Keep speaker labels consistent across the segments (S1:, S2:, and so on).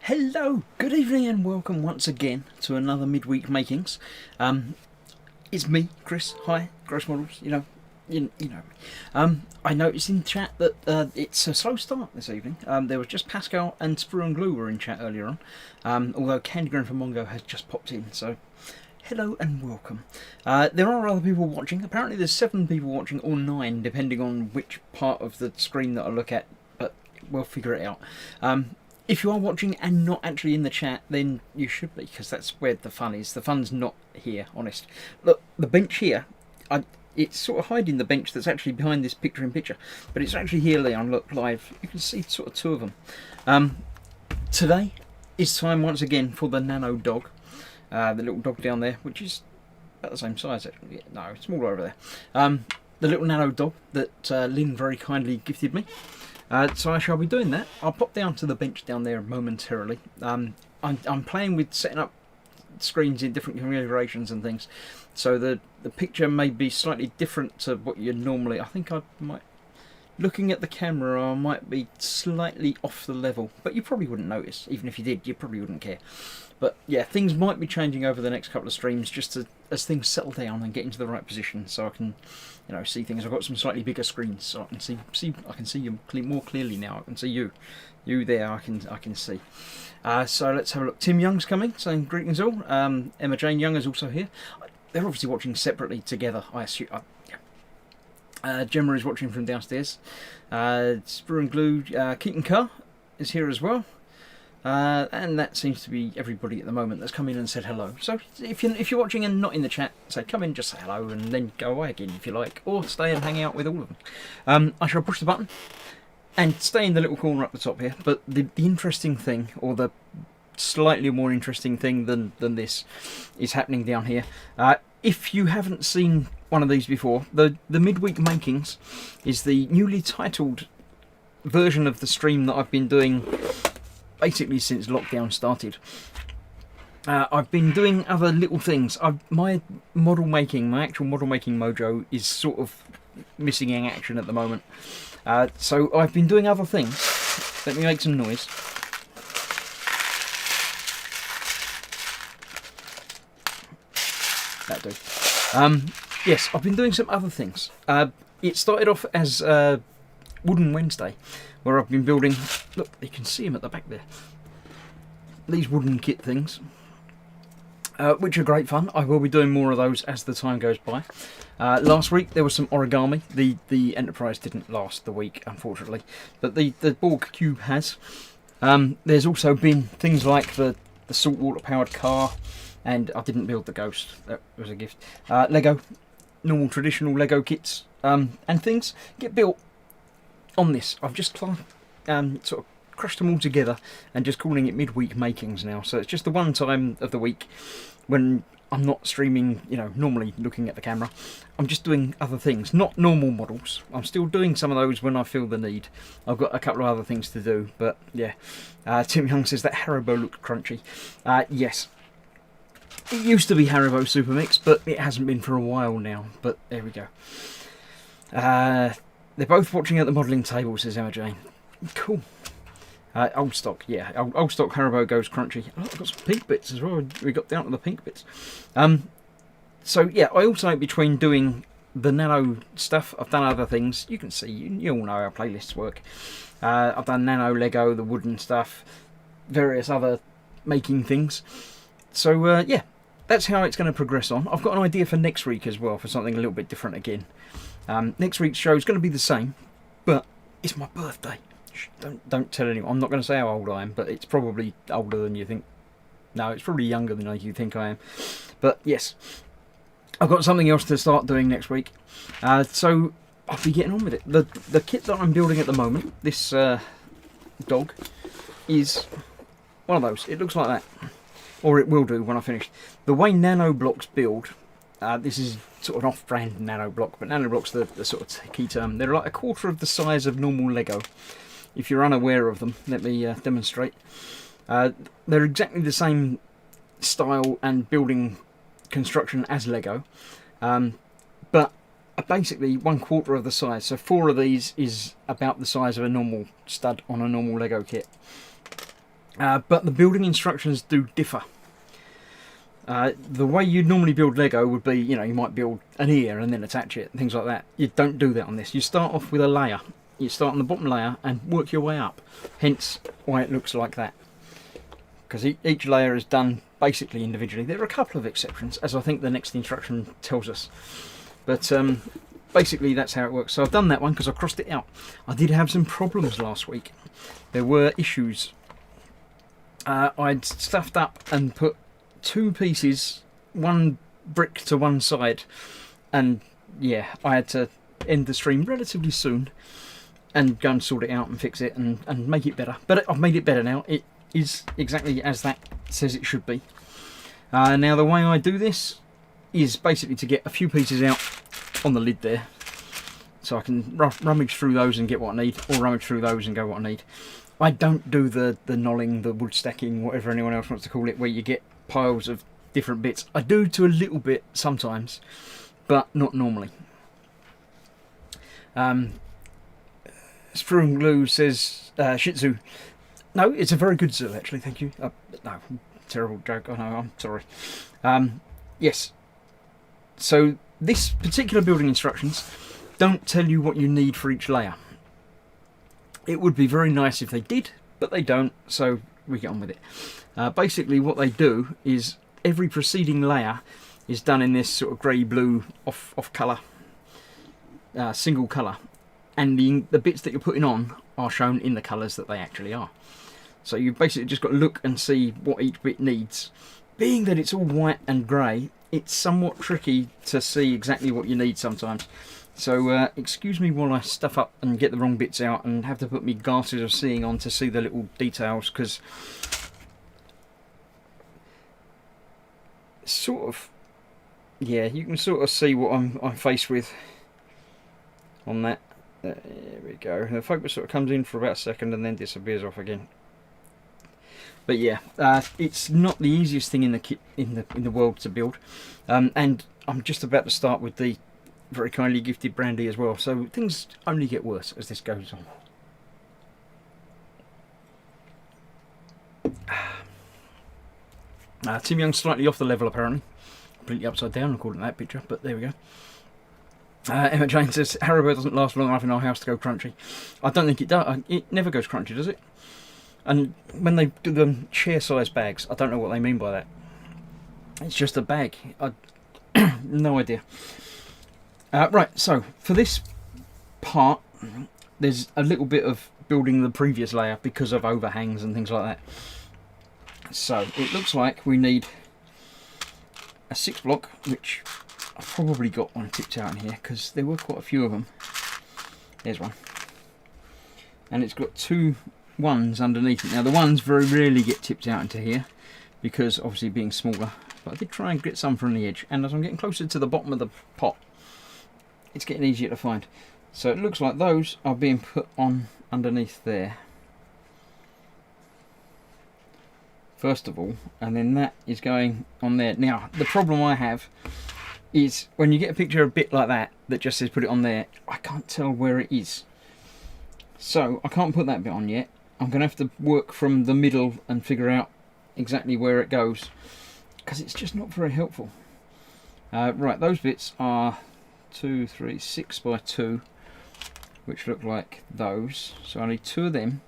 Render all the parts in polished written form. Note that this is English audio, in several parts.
S1: Hello, good evening and welcome once again to another Midweek Makings. It's me, Chris. Hi, Gross Models, you know me. I noticed in chat that it's a slow start this evening. There was just Pascal and Sprue and Glue were in chat earlier on, although Candy Green from Mongo has just popped in, so hello and welcome. There are other people watching. Apparently there's 7 people watching, or 9, depending on which part of the screen that I look at, but we'll figure it out. If you are watching and not actually in the chat, then you should be, because that's where the fun is. The fun's not here, honest. Look, the bench here, it's sort of hiding the bench that's actually behind this picture-in-picture, but it's actually here, Leon. Look, live. You can see sort of 2 of them. Today is time once again for the Nano Dog, the little dog down there, which is about the same size, actually. Yeah, no, it's smaller over there. The little Nano Dog that Lynn very kindly gifted me. So I shall be doing that. I'll pop down to the bench down there momentarily. I'm playing with setting up screens in different configurations and things, so the picture may be slightly different to what you normally. I think I might, looking at the camera, I might be slightly off the level, but you probably wouldn't notice. Even if you did, you probably wouldn't care. But yeah, things might be changing over the next couple of streams, just as things settle down and get into the right position, so I can, see things. I've got some slightly bigger screens, so I can see. I can see you more clearly now. I can see you there. I can see. So let's have a look. Tim Young's coming, saying greetings all. Emma Jane Young is also here. They're obviously watching separately together, I assume. Gemma is watching from downstairs. Sprue and Glue, Keaton Carr is here as well. And that seems to be everybody at the moment that's come in and said hello. So if you're watching and not in the chat, say come in, just say hello, and then go away again if you like, or stay and hang out with all of them. I shall push the button and stay in the little corner up the top here. But the interesting thing, or the slightly more interesting thing than this, is happening down here. If you haven't seen one of these before, the Midweek Makings is the newly titled version of the stream that I've been doing basically since lockdown started. I've been doing other little things. My actual model making mojo is sort of missing in action at the moment. So I've been doing other things. Let me make some noise. That'll do. Yes, I've been doing some other things. It started off as Wooden Wednesday, where I've been building, look, you can see them at the back there, these wooden kit things, which are great fun. I will be doing more of those as the time goes by. Last week there was some origami. The Enterprise didn't last the week, unfortunately, but the Borg Cube has. There's also been things like the saltwater powered car, and I didn't build the Ghost, that was a gift. Lego, normal traditional Lego kits, and things get built on this. I've just sort of crushed them all together and just calling it Midweek Makings now. So it's just the one time of the week when I'm not streaming, normally looking at the camera. I'm just doing other things, not normal models. I'm still doing some of those when I feel the need. I've got a couple of other things to do, but yeah. Tim Young says that Haribo looked crunchy. Yes. It used to be Haribo Super Mix, but it hasn't been for a while now. But there we go. They're both watching at the modelling table, says Emma Jane. Cool. Old stock, yeah. Old stock Haribo goes crunchy. Oh, I've got some pink bits as well. We got down to the pink bits. So yeah, I alternate between doing the Nano stuff. I've done other things. You can see, you all know how playlists work. I've done Nano, Lego, the wooden stuff, various other making things. So yeah, that's how it's going to progress on. I've got an idea for next week as well, for something a little bit different again. Next week's show is going to be the same, but it's my birthday. Shh, don't tell anyone. I'm not going to say how old I am, but it's probably older than you think. No, it's probably younger than you think I am. But yes, I've got something else to start doing next week. So I'll be getting on with it. The kit that I'm building at the moment, this dog, is one of those. It looks like that. Or it will do when I finish. The way nano blocks build, this is sort of an off-brand nano block, but nano blocks the sort of key term. They're like a quarter of the size of normal Lego. If you're unaware of them, let me demonstrate. They're exactly the same style and building construction as Lego, but are basically 1/4 of the size. So 4 of these is about the size of a normal stud on a normal Lego kit. but the building instructions do differ. The way you'd normally build Lego would be, you might build an ear and then attach it, things like that. You don't do that on this. You start off with a layer. You start on the bottom layer and work your way up. Hence why it looks like that. Because each layer is done basically individually. There are a couple of exceptions, as I think the next instruction tells us. But basically that's how it works. So I've done that one because I crossed it out. I did have some problems last week. There were issues. I'd stuffed up and put 2 pieces, 1 brick to one side, and yeah, I had to end the stream relatively soon and go and sort it out and fix it and make it better. But I've made it better now. It is exactly as that says it should be. Now the way I do this is basically to get a few pieces out on the lid there, so I can rummage through those and get what I need, or rummage through those and go what I need. I don't do the knolling, the wood stacking, whatever anyone else wants to call it, where you get piles of different bits. I do to a little bit sometimes, but not normally. Sprue and Glue says Shih Tzu. No, it's a very good zoo actually, thank you. No, terrible joke, I know, I'm sorry. Yes, so this particular building instructions don't tell you what you need for each layer. It would be very nice if they did, but they don't, so we get on with it. Basically what they do is every preceding layer is done in this sort of grey-blue off colour, single colour, and the bits that you're putting on are shown in the colours that they actually are. So you've basically just got to look and see what each bit needs. Being that it's all white and grey, it's somewhat tricky to see exactly what you need sometimes. So excuse me while I stuff up and get the wrong bits out and have to put my glasses of seeing on to see the little details, because sort of, yeah, you can sort of see what I'm faced with on that. There we go. The focus sort of comes in for about a second and then disappears off again. But yeah, it's not the easiest thing in the kit in the world to build, and I'm just about to start with the very kindly gifted brandy as well, so things only get worse as this goes on. Tim Young's slightly off the level apparently, completely upside down according to that picture, but there we go. Emma Jane says Haribo doesn't last long enough in our house to go crunchy. I don't think it does. It never goes crunchy, does it? And when they do them chair size bags, I don't know what they mean by that. It's just a bag. No idea. Right, so for this part there's a little bit of building the previous layer because of overhangs and things like that. So it looks like we need a 6 block, which I've probably got one tipped out in here because there were quite a few of them. There's one. And it's got 2 ones underneath it. Now the ones very rarely get tipped out into here because obviously being smaller, but I did try and get some from the edge, and as I'm getting closer to the bottom of the pot it's getting easier to find. So it looks like those are being put on underneath there first of all, and then that is going on there. Now the problem I have is when you get a picture of a bit like that that just says put it on there, I can't tell where it is. So I can't put that bit on yet. I'm going to have to work from the middle and figure out exactly where it goes, because it's just not very helpful. Right, those bits are 2, 3, 6 by 2, which look like those. So I need 2 of them.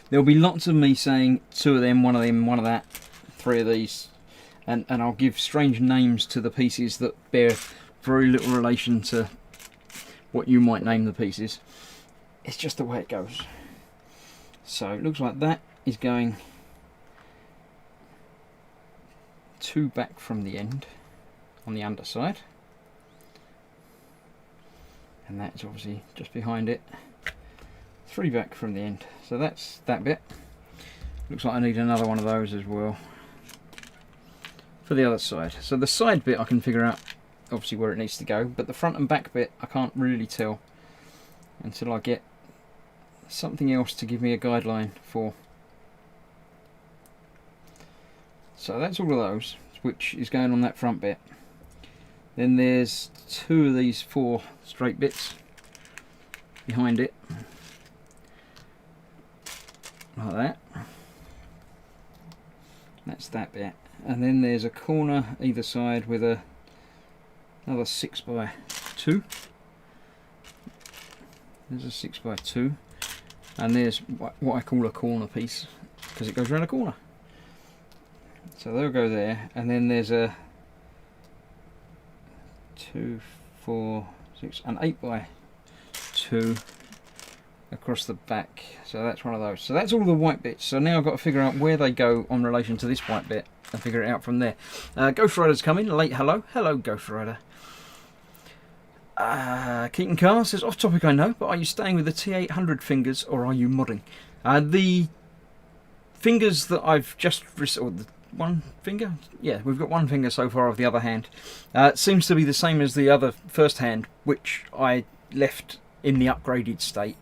S1: There'll be lots of me saying 2 of them, 1 of them, 1 of that, 3 of these, and I'll give strange names to the pieces that bear very little relation to what you might name the pieces. It's just the way it goes. So it looks like that is going 2 back from the end on the underside, and that's obviously just behind it, 3 back from the end. So that's that bit. Looks like I need another one of those as well for the other side. So the side bit I can figure out obviously where it needs to go, but the front and back bit I can't really tell until I get something else to give me a guideline for. So that's all of those, which is going on that front bit. Then there's 2 of these 4 straight bits behind it, like that. That's that bit. And then there's a corner either side with another 6x2. There's a 6x2. And there's what I call a corner piece, because it goes around a corner. So they'll go there, and then there's a 2, 4, 6, and 8x2 across the back. So that's one of those. So that's all the white bits. So now I've got to figure out where they go on relation to this white bit and figure it out from there. Ghost Rider's coming. Late hello. Hello, Ghost Rider. Keaton Carr says, off topic I know, but are you staying with the T800 fingers or are you modding? The fingers that I've just or the one finger? Yeah, we've got one finger so far of the other hand. It seems to be the same as the other first hand, which I left in the upgraded state.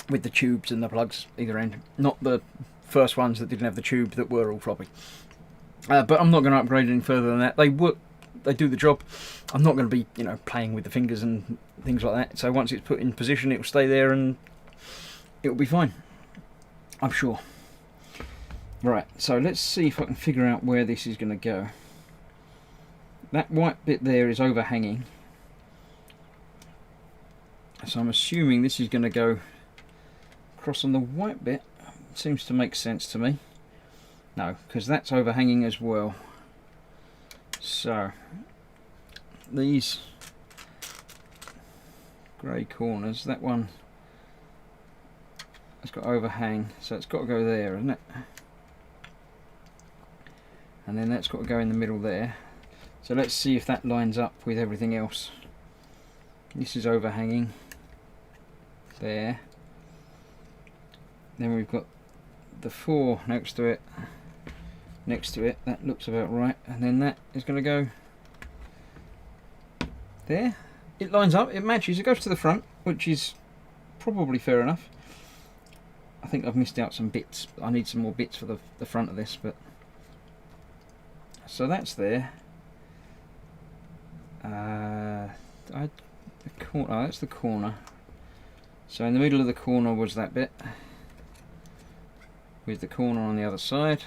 S1: With the tubes and the plugs either end. Not the first ones that didn't have the tube that were all floppy. But I'm not going to upgrade any further than that. They work, they do the job. I'm not going to be, playing with the fingers and things like that. So once it's put in position, it will stay there and it will be fine, I'm sure. Right, so let's see if I can figure out where this is going to go. That white bit there is overhanging. So I'm assuming this is going to go across on the white bit. Seems to make sense to me. No, because that's overhanging as well. So these grey corners, that one has got overhang, so it's got to go there, isn't it? And then that's got to go in the middle there. So let's see if that lines up with everything else. This is overhanging there. Then we've got the 4 next to it. That looks about right, and then that is going to go there. It lines up, it matches, it goes to the front, which is probably fair enough. I think I've missed out some bits. I need some more bits for the front of this, but so that's there. That's the corner. So in the middle of the corner was that bit, with the corner on the other side.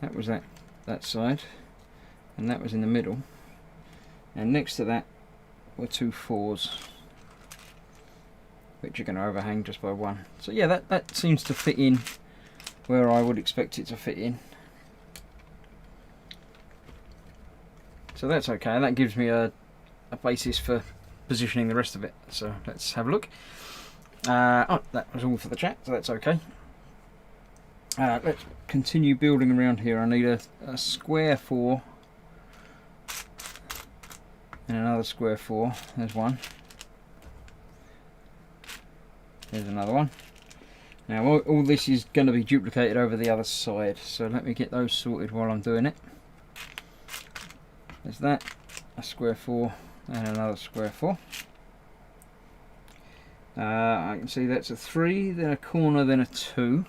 S1: That was that side, and that was in the middle, and next to that were 2 4s, which are going to overhang just by 1. So yeah, that seems to fit in where I would expect it to fit in. So that's okay, and that gives me a basis for positioning the rest of it. So let's have a look. Oh, that was all for the chat, so that's okay. Let's continue building around here. I need a square 4 and another square 4. There's one. There's another one. Now all this is going to be duplicated over the other side, so let me get those sorted while I'm doing it. There's that, a square 4 and another square 4. I can see that's a 3, then a corner, then a 2.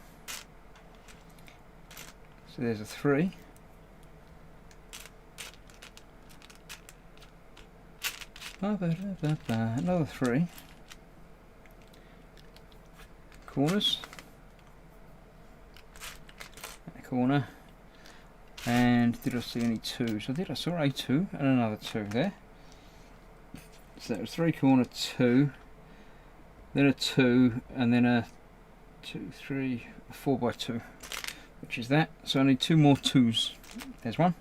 S1: So there's a 3. Another 3. Corners. That corner. And did I see any 2s? I did. I saw a 2 and another 2 there. So that was 3 corner 2. Then a 2 and then a 2, 3, 4x2. Which is that. So I need 2 more 2s. There's one.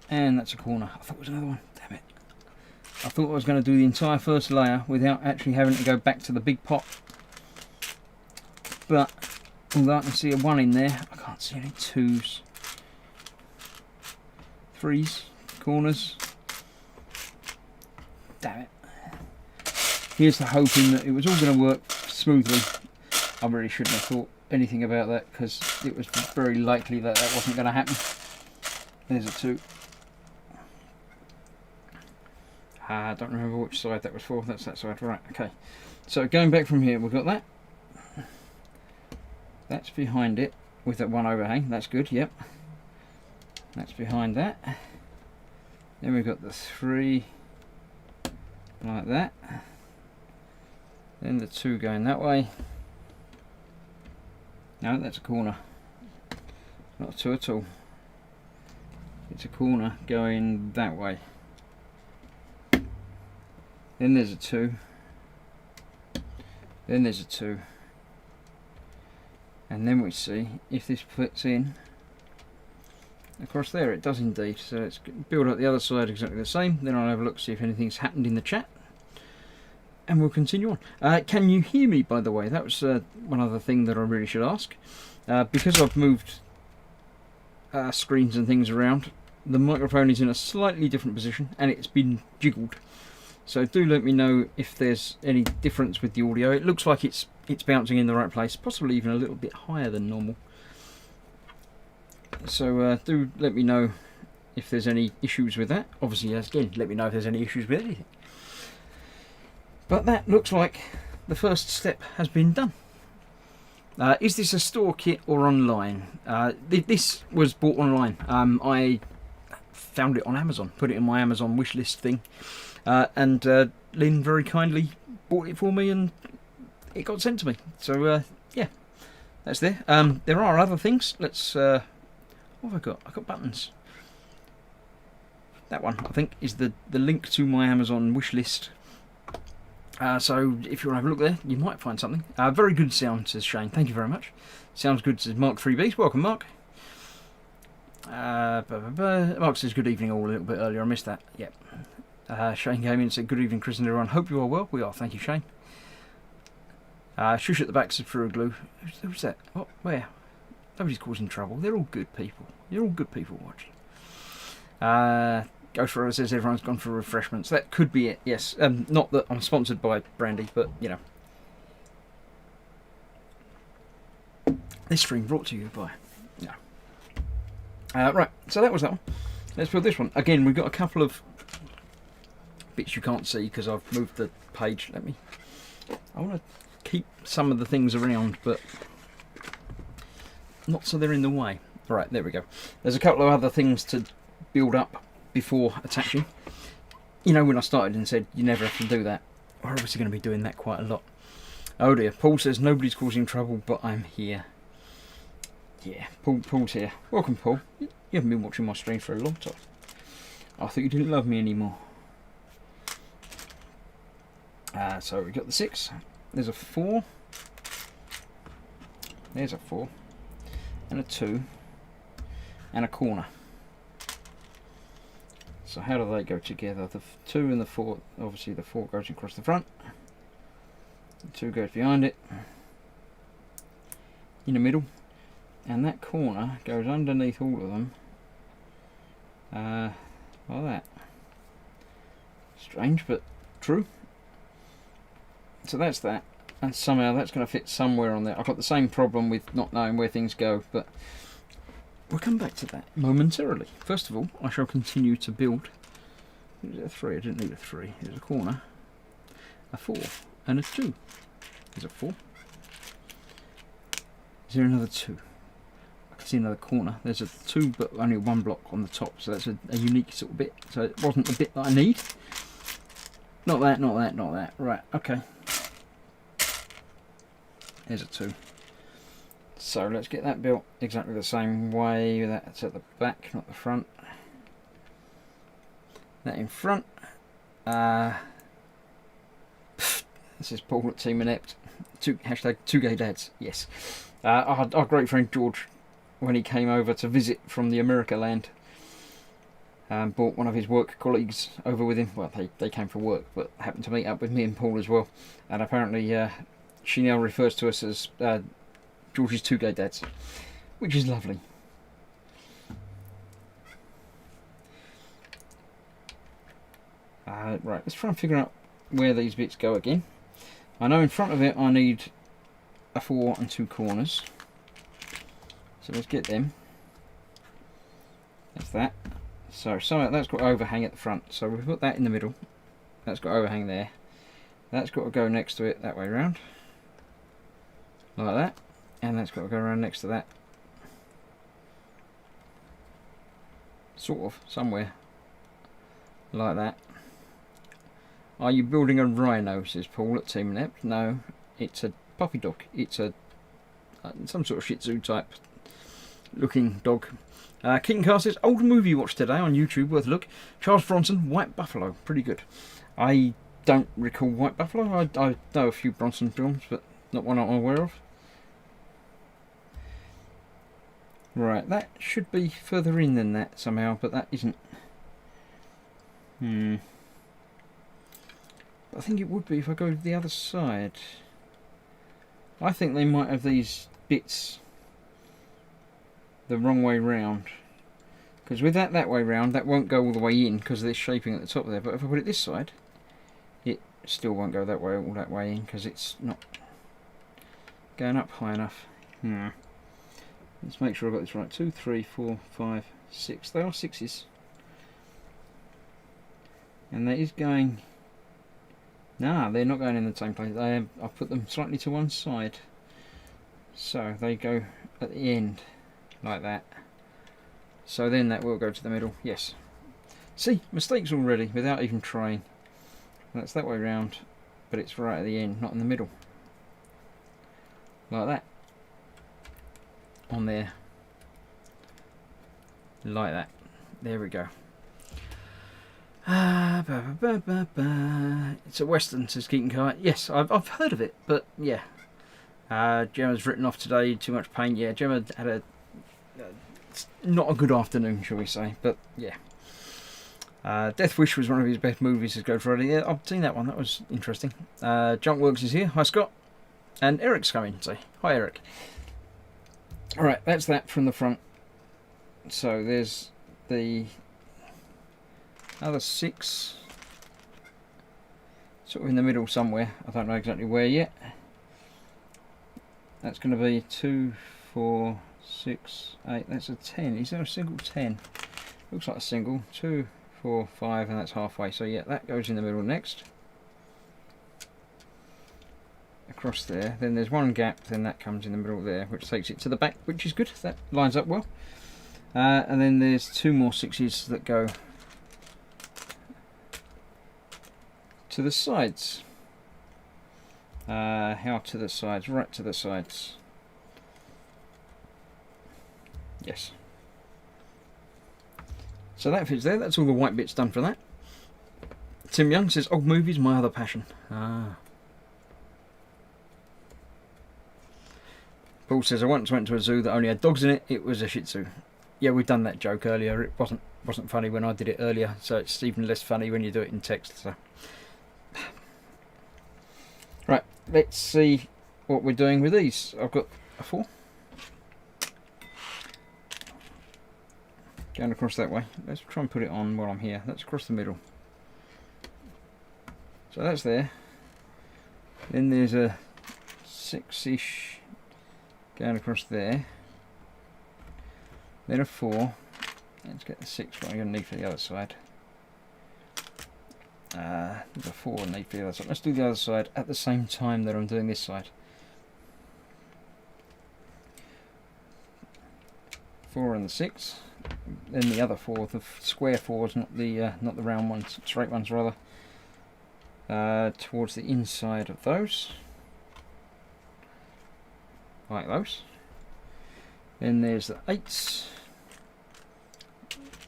S1: And that's a corner. I thought it was another one. Damn it. I thought I was going to do the entire first layer without actually having to go back to the big pot. But although I can see a 1 in there, I can't see any 2s. 3s. Corners. Damn it. Here's the hoping that it was all going to work smoothly. I really shouldn't have thought anything about that, because it was very likely that that wasn't going to happen. There's a 2. I don't remember which side that was for. That's that side. Right, okay. So going back from here, we've got that. That's behind it with that 1 overhang. That's good, yep. That's behind that. Then we've got the 3 like that. Then the 2 going that way. No, that's a corner. Not a 2 at all. It's a corner going that way. Then there's a 2. Then there's a 2. And then we see if this fits in across there. It does indeed. So let's build up the other side exactly the same. Then I'll have a look, see if anything's happened in the chat. And we'll continue on. Can you hear me, by the way? That was one other thing that I really should ask. Because I've moved screens and things around, the microphone is in a slightly different position and it's been jiggled. So do let me know if there's any difference with the audio. It looks like it's bouncing in the right place, possibly even a little bit higher than normal. So do let me know if there's any issues with that. Obviously, again, let me know if there's any issues with anything. But that looks like the first step has been done. Is this a store kit or online? This was bought online. I found it on Amazon, put it in my Amazon wish list thing, and Lynn very kindly bought it for me and it got sent to me. So yeah, that's there. There are other things. Let's what have I got? I've got buttons. That one I think is the link to my Amazon wish list. So if you want to have a look there, you might find something. Very good sound, says Shane. Thank you very much. Sounds good, says Mark 3Bs. Welcome, Mark. Mark says good evening all a little bit earlier. I missed that. Yep. Shane came in and said good evening, Chris and everyone. Hope you are well. We are. Thank you, Shane. Shush at the back says Furu Glue. Who's that? What? Where? Nobody's causing trouble. They're all good people. You're all good people watching. Ghost Rider says everyone's gone for refreshments. That could be it, yes. Not that I'm sponsored by Brandy, but, you know. This stream brought to you by... Yeah. Right, so that was that one. Let's build this one. Again, we've got a couple of bits you can't see because I've moved the page. I want to keep some of the things around, but not so they're in the way. Right, there we go. There's a couple of other things to build up before attaching. You know, when I started and said you never have to do that, we're obviously going to be doing that quite a lot. Oh dear, Paul says nobody's causing trouble, but I'm here. Yeah, Paul's here. Welcome, Paul. You haven't been watching my stream for a long time. I thought you didn't love me anymore. So we got the 6. There's a 4. There's a 4. And a 2. And a corner. So how do they go together? The 2 and the 4, obviously the 4 goes across the front. The 2 goes behind it. In the middle. And that corner goes underneath all of them. Like that. Strange, but true. So that's that. And somehow that's going to fit somewhere on there. I've got the same problem with not knowing where things go, but we'll come back to that momentarily. First of all, I shall continue to build. Is it a 3? I didn't need a 3. There's a corner, a 4, and a 2. There's a 4. Is there another 2? I can see another corner. There's a 2, but only 1 block on the top, so that's a unique sort of bit. So it wasn't the bit that I need. Not that, not that, not that. Right, okay. There's a 2. So let's get that built exactly the same way. That's at the back, not the front. That in front. This is Paul at Team Inept. Hashtag 2Gay Dads. Yes. Our great friend George, when he came over to visit from the America land, brought one of his work colleagues over with him. Well, they came for work, but happened to meet up with me and Paul as well. And apparently she now refers to us as George's 2Gay Dads, which is lovely. Right, let's try and figure out where these bits go again. I know in front of it I need a 4 and 2 corners. So let's get them. That's that. So somehow that's got overhang at the front. So we've put that in the middle. That's got overhang there. That's got to go next to it that way around. Like that. And that's got to go around next to that. Sort of, somewhere. Like that. Are you building a rhino, says Paul at Team Nep. No, it's a puppy dog. It's a some sort of Shih Tzu type looking dog. Keaton Carr says, old movie watched today on YouTube, worth a look. Charles Bronson, White Buffalo, pretty good. I don't recall White Buffalo. I know a few Bronson films, but not one I'm aware of. Right, that should be further in than that somehow, but that isn't. I think it would be if I go to the other side. I think they might have these bits the wrong way round, because with that way round, that won't go all the way in because of this shaping at the top there. But if I put it this side, it still won't go that way, all that way in, because it's not going up high enough. Let's make sure I got this right. 2, 3, 4, 5, 6. They are 6s, and that is going. Nah, they're not going in the same place. I've put them slightly to one side, so they go at the end like that. So then that will go to the middle. Yes. See, mistakes already without even trying. That's that way round, but it's right at the end, not in the middle. Like that. On there. Like that. There we go. It's a Western, says Keaton Carr. Yes, I've heard of it, but yeah. Gemma's written off today, too much pain. Yeah, Gemma had a not a good afternoon, shall we say, but yeah. Death Wish was one of his best movies, says Go Friday. Yeah, I've seen that one, that was interesting. Junkworks is here. Hi, Scott. And Eric's coming, say hi, Eric. Alright, that's that from the front. So there's the other 6 sort of in the middle somewhere. I don't know exactly where yet. That's going to be 2, 4, 6, 8. That's a 10. Is there a single 10? Looks like a single. 2, 4, 5, and that's halfway. So yeah, that goes in the middle next. Across there. Then there's one gap, then that comes in the middle there, which takes it to the back, which is good. That lines up well. And then there's 2 more 6s that go to the sides. How to the sides? Right to the sides. Yes. So that fits there. That's all the white bits done for that. Tim Young says, old movies, my other passion. Paul says, I once went to a zoo that only had dogs in it. It was a Shih Tzu. Yeah, we've done that joke earlier. It wasn't funny when I did it earlier, so it's even less funny when you do it in text. So, right, let's see what we're doing with these. I've got a 4 going across that way. Let's try and put it on while I'm here. That's across the middle. So that's there. Then there's a 6-ish going across there. Then a 4. Let's get the 6 what I'm going to need for the other side. There's a 4 I need for the other side. Let's do the other side at the same time that I'm doing this side. 4 and the 6. Then the other 4, the square 4s, not the round ones, straight ones rather. Towards the inside of those. Like those. Then there's the 8s.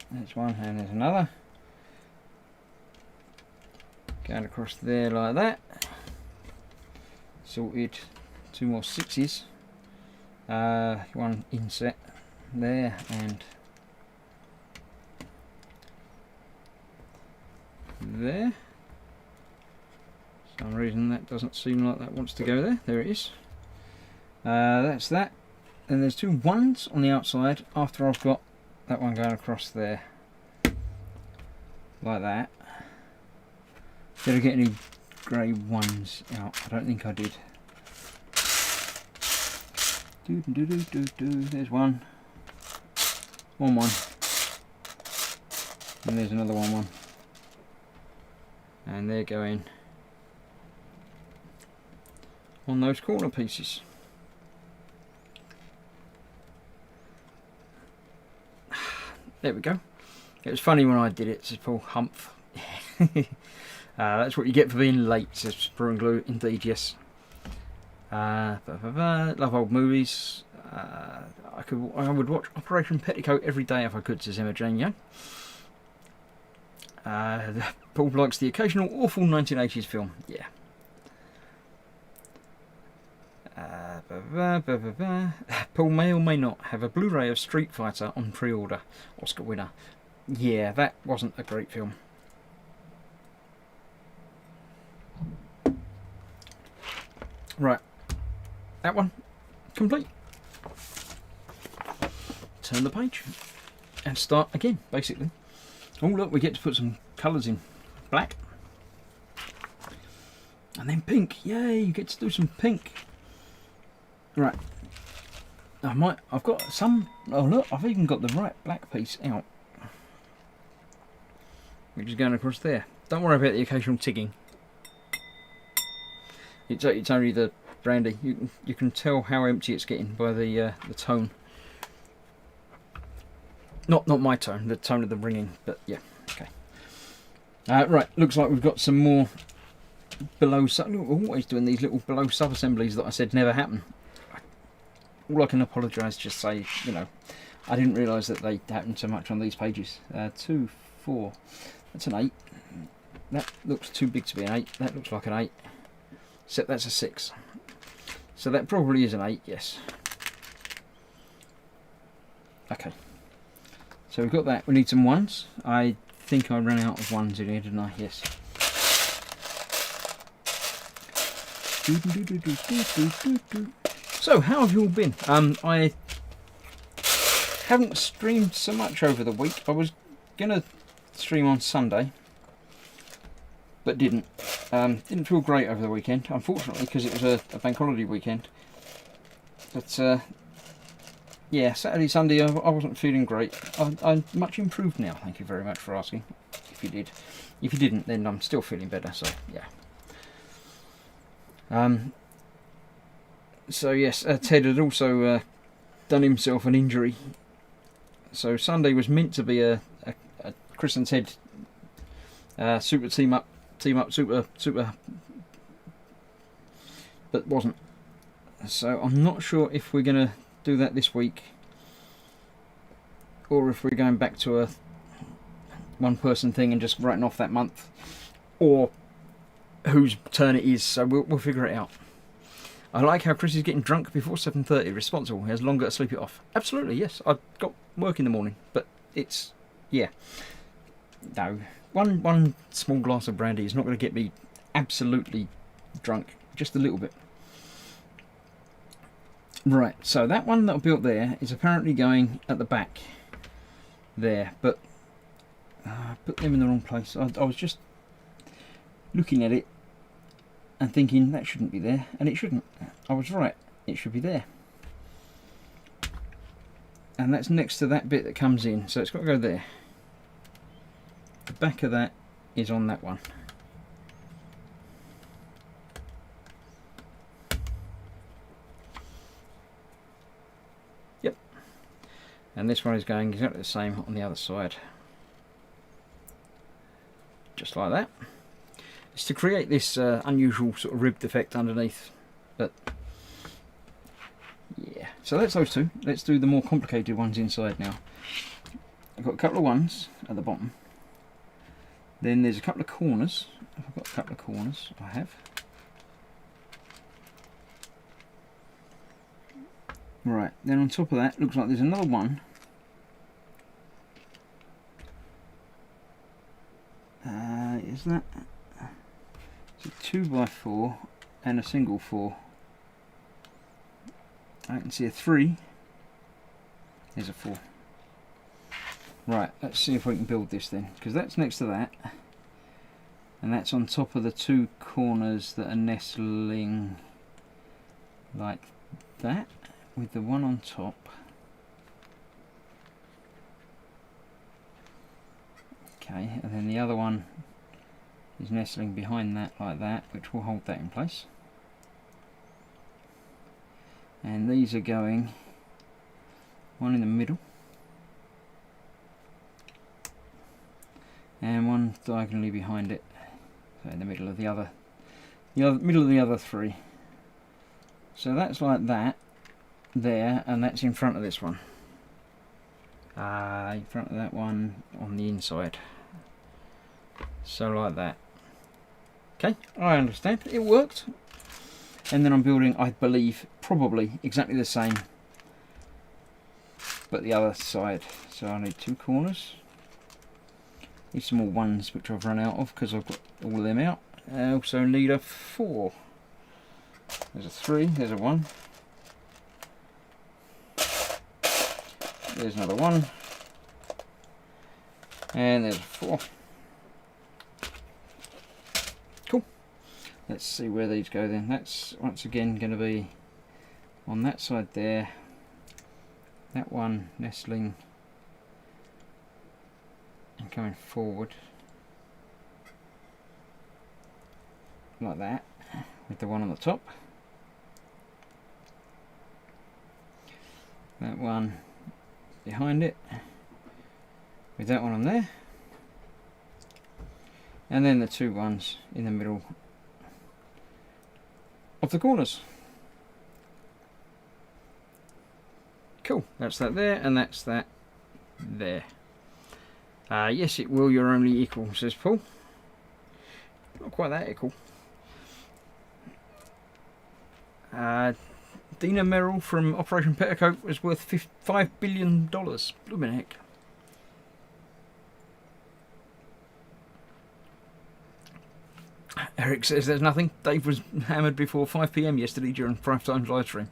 S1: There's one and there's another. Going across there like that. Sorted. 2 more 6s. One inset there and there. For some reason that doesn't seem like that wants to go there. There it is. That's that. Then there's 2 1s on the outside after I've got that one going across there. Like that. Did I get any grey 1s out? I don't think I did. There's one. 1 1. And there's another 1 1. And they're going on those corner pieces. There we go. It was funny when I did it, says Paul. Humph. That's what you get for being late, says Sprue and Glue. Indeed, yes. Love old movies. I would watch Operation Petticoat every day if I could, says Emma Jane Young. Paul likes the occasional awful 1980s film. Yeah. Paul may or may not have a Blu-ray of Street Fighter on pre-order. Oscar winner. Yeah, that wasn't a great film. Right. That one. Complete. Turn the page. And start again, basically. Oh look, we get to put some colours in. Black. And then pink. Yay, you get to do some pink. Right. I've got some. Oh look, I've even got the right black piece out, which is going across there. Don't worry about the occasional tigging. It's only the brandy. You can tell how empty it's getting by the tone. Not my tone, the tone of the ringing. But yeah, okay. Right, looks like we've got some more below. We're always doing these little below sub assemblies that I said never happen. All I can apologise, just say, you know, I didn't realise that they happened so much on these pages. 2, 4, that's an 8. That looks too big to be an 8. That looks like an 8. Except that's a 6. So that probably is an 8, yes. Okay. So we've got that. We need some 1s. I think I ran out of 1s in here, didn't I? Yes. So, how have you all been? I haven't streamed so much over the week. I was going to stream on Sunday, but didn't. Didn't feel great over the weekend, unfortunately, because it was a bank holiday weekend. But, yeah, Saturday, Sunday, I wasn't feeling great. I'm much improved now, thank you very much for asking, if you did. If you didn't, then I'm still feeling better, so, yeah. So yes, Ted had also done himself an injury. So Sunday was meant to be a Chris and Ted super team up super, but wasn't. So I'm not sure if we're gonna do that this week, or if we're going back to a one-person thing and just writing off that month, or whose turn it is. So we'll figure it out. I like how Chris is getting drunk before 7:30. Responsible. He has longer to sleep it off. Absolutely, yes. I've got work in the morning, but it's, yeah. No. One small glass of brandy is not going to get me absolutely drunk. Just a little bit. Right, so that one that I built there is apparently going at the back there, but I put them in the wrong place. I was just looking at it and thinking that shouldn't be there, and it shouldn't. I was right, it should be there. And that's next to that bit that comes in, so it's got to go there. The back of that is on that one. Yep. And this one is going exactly the same on the other side. Just like that. It's to create this unusual sort of ribbed effect underneath, but yeah. So that's those two. Let's do the more complicated ones inside now. I've got a couple of ones at the bottom. Then there's a couple of corners. I've got a couple of corners. I have. Right. Then on top of that, looks like there's another one. Is that? It's a 2x4 and a single 4. I can see a 3. There's a 4. Right, let's see if we can build this then, because that's next to that, and that's on top of the two corners that are nestling like that, with the one on top. Okay, and then the other one is nestling behind that like that, which will hold that in place. And these are going one in the middle and one diagonally behind it. So in the middle of the other middle of the other three. So that's like that there, and that's in front of this one. In front of that one on the inside. So like that. Okay, I understand. It worked. And then I'm building, I believe, probably exactly the same, but the other side. So I need 2 corners. Need some more ones, which I've run out of because I've got all of them out. I also need a 4. There's a 3, there's a 1. There's another 1. And there's a 4. Cool. Let's see where these go then. That's once again going to be on that side there. That one nestling and coming forward like that with the one on the top. That one behind it with that one on there. And then the 2 ones in the middle of the corners. Cool, that's that there, and that's that there. Yes, it will, you're only equal, says Paul. Not quite that equal. Dina Merrill from Operation Petticoat was worth $5 billion. Blooming heck. Eric says there's nothing. Dave was hammered before 5 PM yesterday during Prime Time's live stream.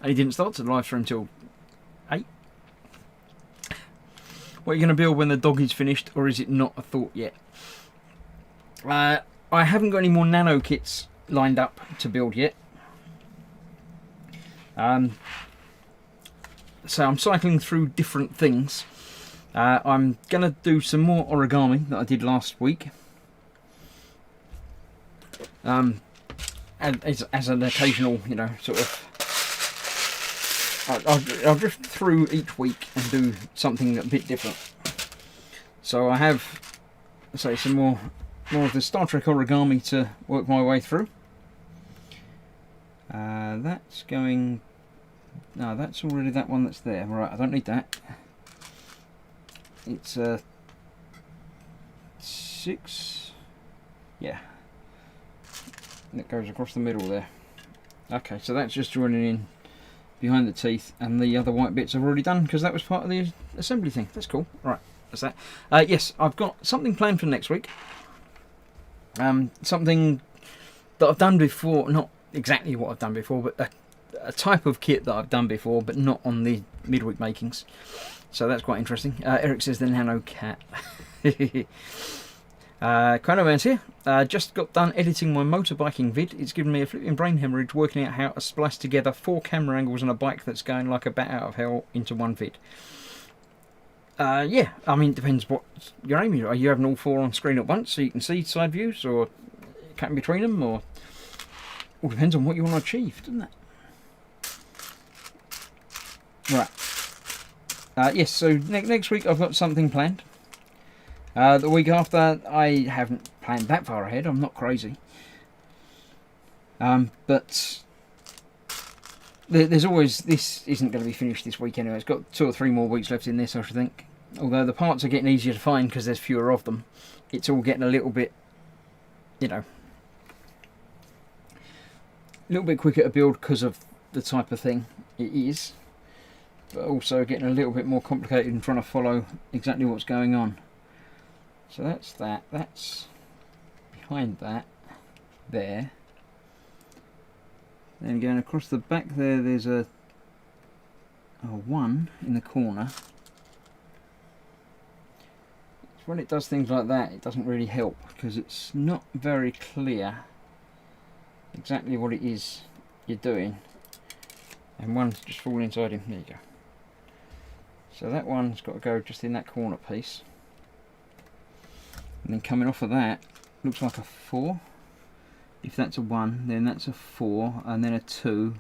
S1: And he didn't start to live stream until 8. What are you going to build when the dog is finished, or is it not a thought yet? I haven't got any more nano kits lined up to build yet. So I'm cycling through different things. I'm going to do some more origami that I did last week. And as an occasional, you know, sort of, I'll drift through each week and do something a bit different. So I have, say, some more of the Star Trek origami to work my way through. That's going. No, that's already that one that's there. Right, I don't need that. It's a 6. Yeah. That goes across the middle there. Okay, so that's just joining in behind the teeth, and the other white bits I've already done because that was part of the assembly thing. That's cool. Right, that's that. Yes, I've got something planned for next week. Something that I've done before, not exactly what I've done before, but a type of kit that I've done before, but not on the Midweek Makings. So that's quite interesting. Eric says the Nano Cat. Chronoman's here. Just got done editing my motorbiking vid. It's given me a flipping brain hemorrhage working out how to splice together 4 camera angles on a bike that's going like a bat out of hell into one vid. Yeah, I mean, it depends what you're aiming at. Are you having all 4 on screen at once so you can see side views, or cutting between them, or all depends on what you want to achieve, doesn't it? Right. Yes, so next week I've got something planned. The week after, I haven't planned that far ahead. I'm not crazy. But there's always, this isn't going to be finished this week anyway. It's got 2 or 3 more weeks left in this, I should think. Although the parts are getting easier to find because there's fewer of them. It's all getting a little bit, you know, a little bit quicker to build because of the type of thing it is. But also getting a little bit more complicated and trying to follow exactly what's going on. So that's that. That's behind that there. Then going across the back there, there's a 1 in the corner. When it does things like that, it doesn't really help because it's not very clear exactly what it is you're doing. And one's just falling inside him. There you go. So that one's got to go just in that corner piece. And then coming off of that, looks like a 4. If that's a 1, then that's a 4, and then a 2,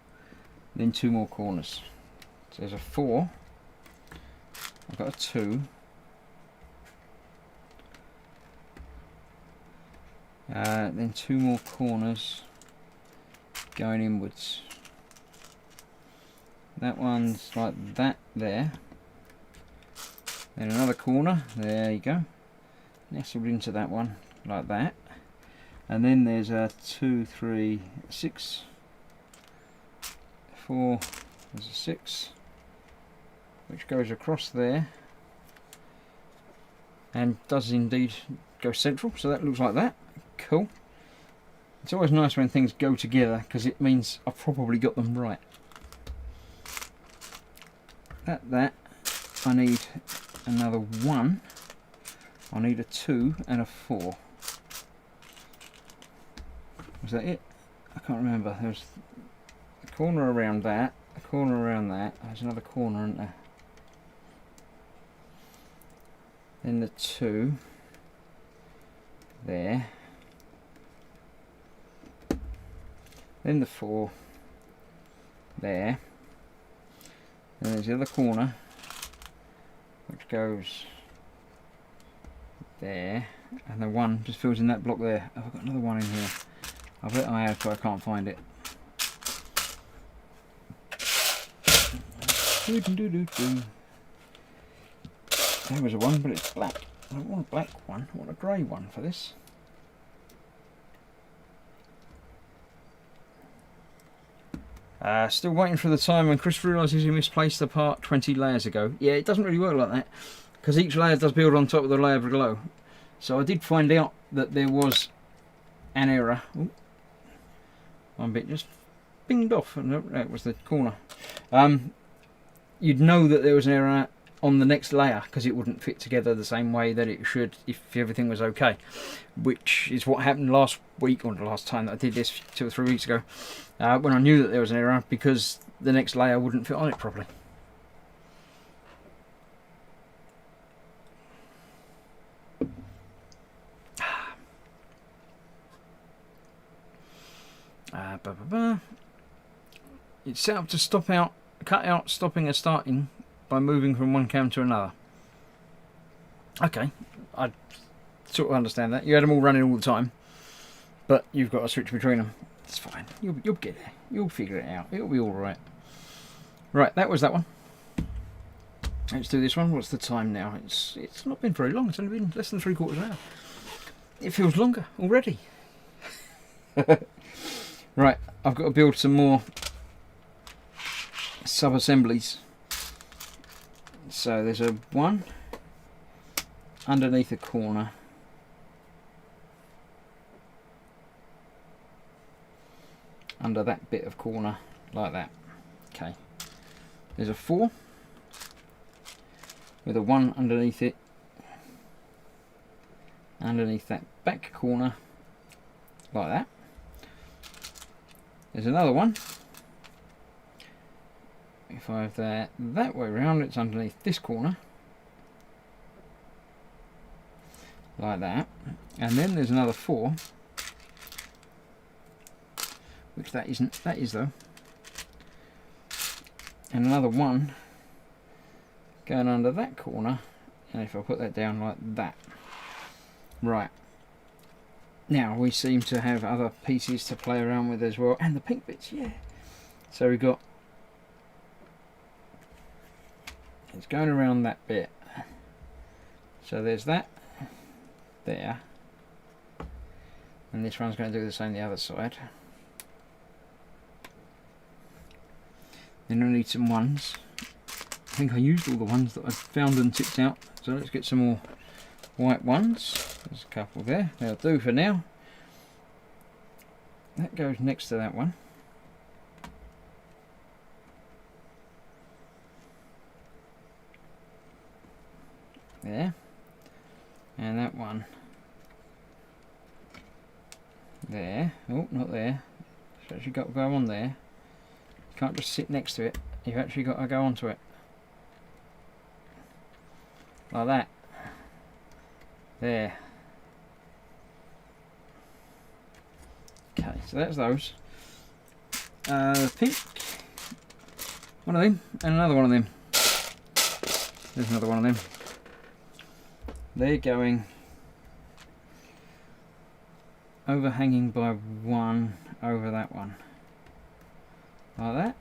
S1: then 2 more corners. So there's a 4, I've got a 2, Then 2 more corners going inwards. That one's like that there. Then another corner, there you go, nestled into that one like that. And then there's a 2, 3, 6, 4, there's a 6 which goes across there and does indeed go central, so that looks like that. Cool. It's always nice when things go together because it means I've probably got them right. That I need another 1, I need a 2 and a 4. Was that it? I can't remember. There's a corner around that, a corner around that, there's another corner, isn't there? Then the 2 there, then the 4 there, and there's the other corner which goes there, and the 1 just fills in that block there. Have I got another 1 in here? I bet I have, but I can't find it. There was a 1, but it's black. I don't want a black one, I want a grey one for this. Still waiting for the time when Chris realises he misplaced the part 20 layers ago. Yeah, it doesn't really work like that, because each layer does build on top of the layer below. So I did find out that there was an error. Ooh, one bit just binged off, and that was the corner. You'd know that there was an error on the next layer because it wouldn't fit together the same way that it should if everything was okay, which is what happened last week, or the last time that I did this 2 or 3 weeks ago, when I knew that there was an error because the next layer wouldn't fit on it properly. It's set up to cut out stopping and starting by moving from one cam to another. Okay, I sort of understand that. You had them all running all the time, but you've got to switch between them. It's fine. You'll get there. You'll figure it out. It'll be all right. Right, that was that one. Let's do this one. What's the time now? It's not been very long. It's only been less than 3/4 hour. It feels longer already. Right, I've got to build some more sub-assemblies. So there's a 1 underneath a corner, under that bit of corner like that. Okay, there's a 4 with a 1 underneath it, underneath that back corner like that. There's another 1. If I have that way round, it's underneath this corner like that. And then there's another 4, which that isn't. That is though. And another 1 going under that corner. And if I put that down like that. Right. Now we seem to have other pieces to play around with as well, and the pink bits, yeah. So we've got, it's going around that bit. So there's that there, and this one's going to do the same the other side. Then I need some 1s. I think I used all the ones that I found and tipped out. So let's get some more white 1s. There's a couple there. They'll do for now. That goes next to that one. There. And that one there. Oh, not there. It's actually got to go on there. You can't just sit next to it. You've actually got to go onto it. Like that. There. Okay, so that's those. Pink. One of them, and another one of them. There's another one of them. They're going overhanging by one over that one, like that.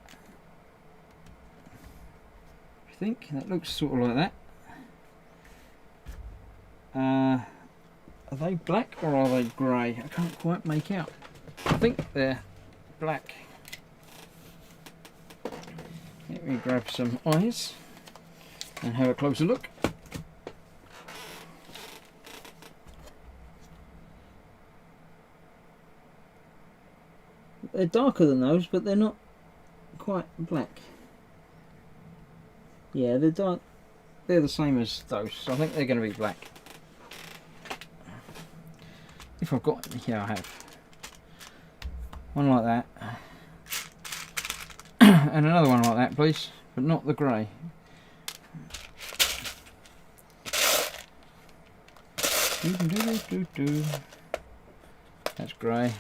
S1: I think that looks sort of like that. Are they black or are they grey? I can't quite make out. I think they're black. Let me grab some eyes and have a closer look. They're darker than those, but they're not quite black. Yeah, they're dark. They're the same as those, so I think they're going to be black. If I've got any, here I have. One like that. And another one like that, please, but not the grey. That's grey.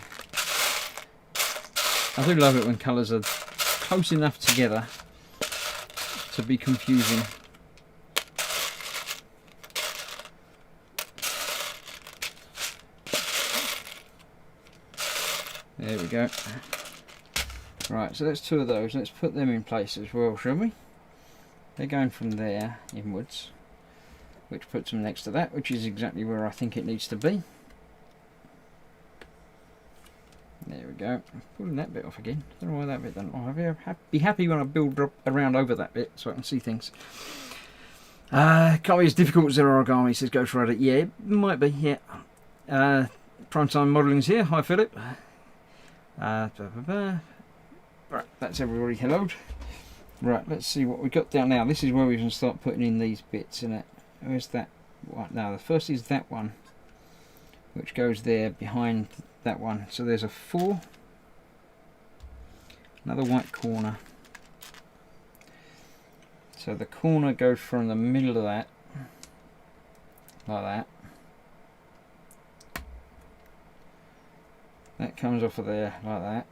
S1: I do love it when colours are close enough together to be confusing. There we go. Right, so that's two of those. Let's put them in place as well, shall we? They're going from there inwards, which puts them next to that, which is exactly where I think it needs to be. There we go. I'm pulling that bit off again. I don't know why that bit doesn't. I'll be happy when I build around over that bit so I can see things. Can't be as difficult as their origami, says Ghost Rider. Yeah, it might be, yeah. Primetime Modelling's here. Hi, Philip. Right, that's everybody helloed. Right, let's see what we've got down now. This is where we can start putting in these bits in it. Where's that one? Now, the first is that one, which goes there behind that one. So there's a 4, another white corner. So the corner goes from the middle of that, like that. That comes off of there like that,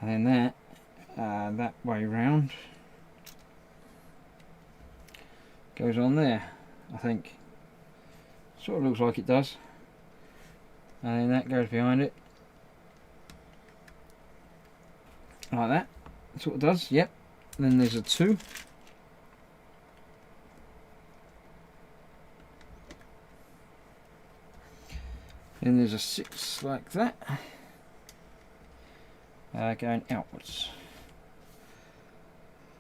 S1: and then that way round goes on there. I think sort of looks like it does, and then that goes behind it like that. That's what it does. Yep. And then there's a 2. Then there's a 6 like that, going outwards.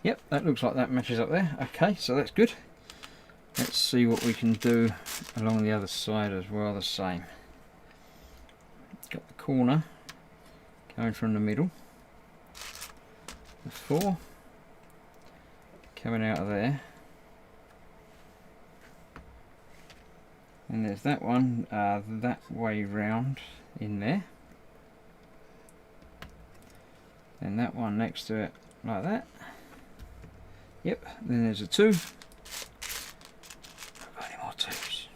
S1: Yep, that looks like that matches up there. Okay, so that's good. Let's see what we can do along the other side as well, the same. Got the corner going from the middle. The 4 coming out of there. And there's that one that way round in there. And that one next to it like that. Yep, then there's a 2. Any more 2s?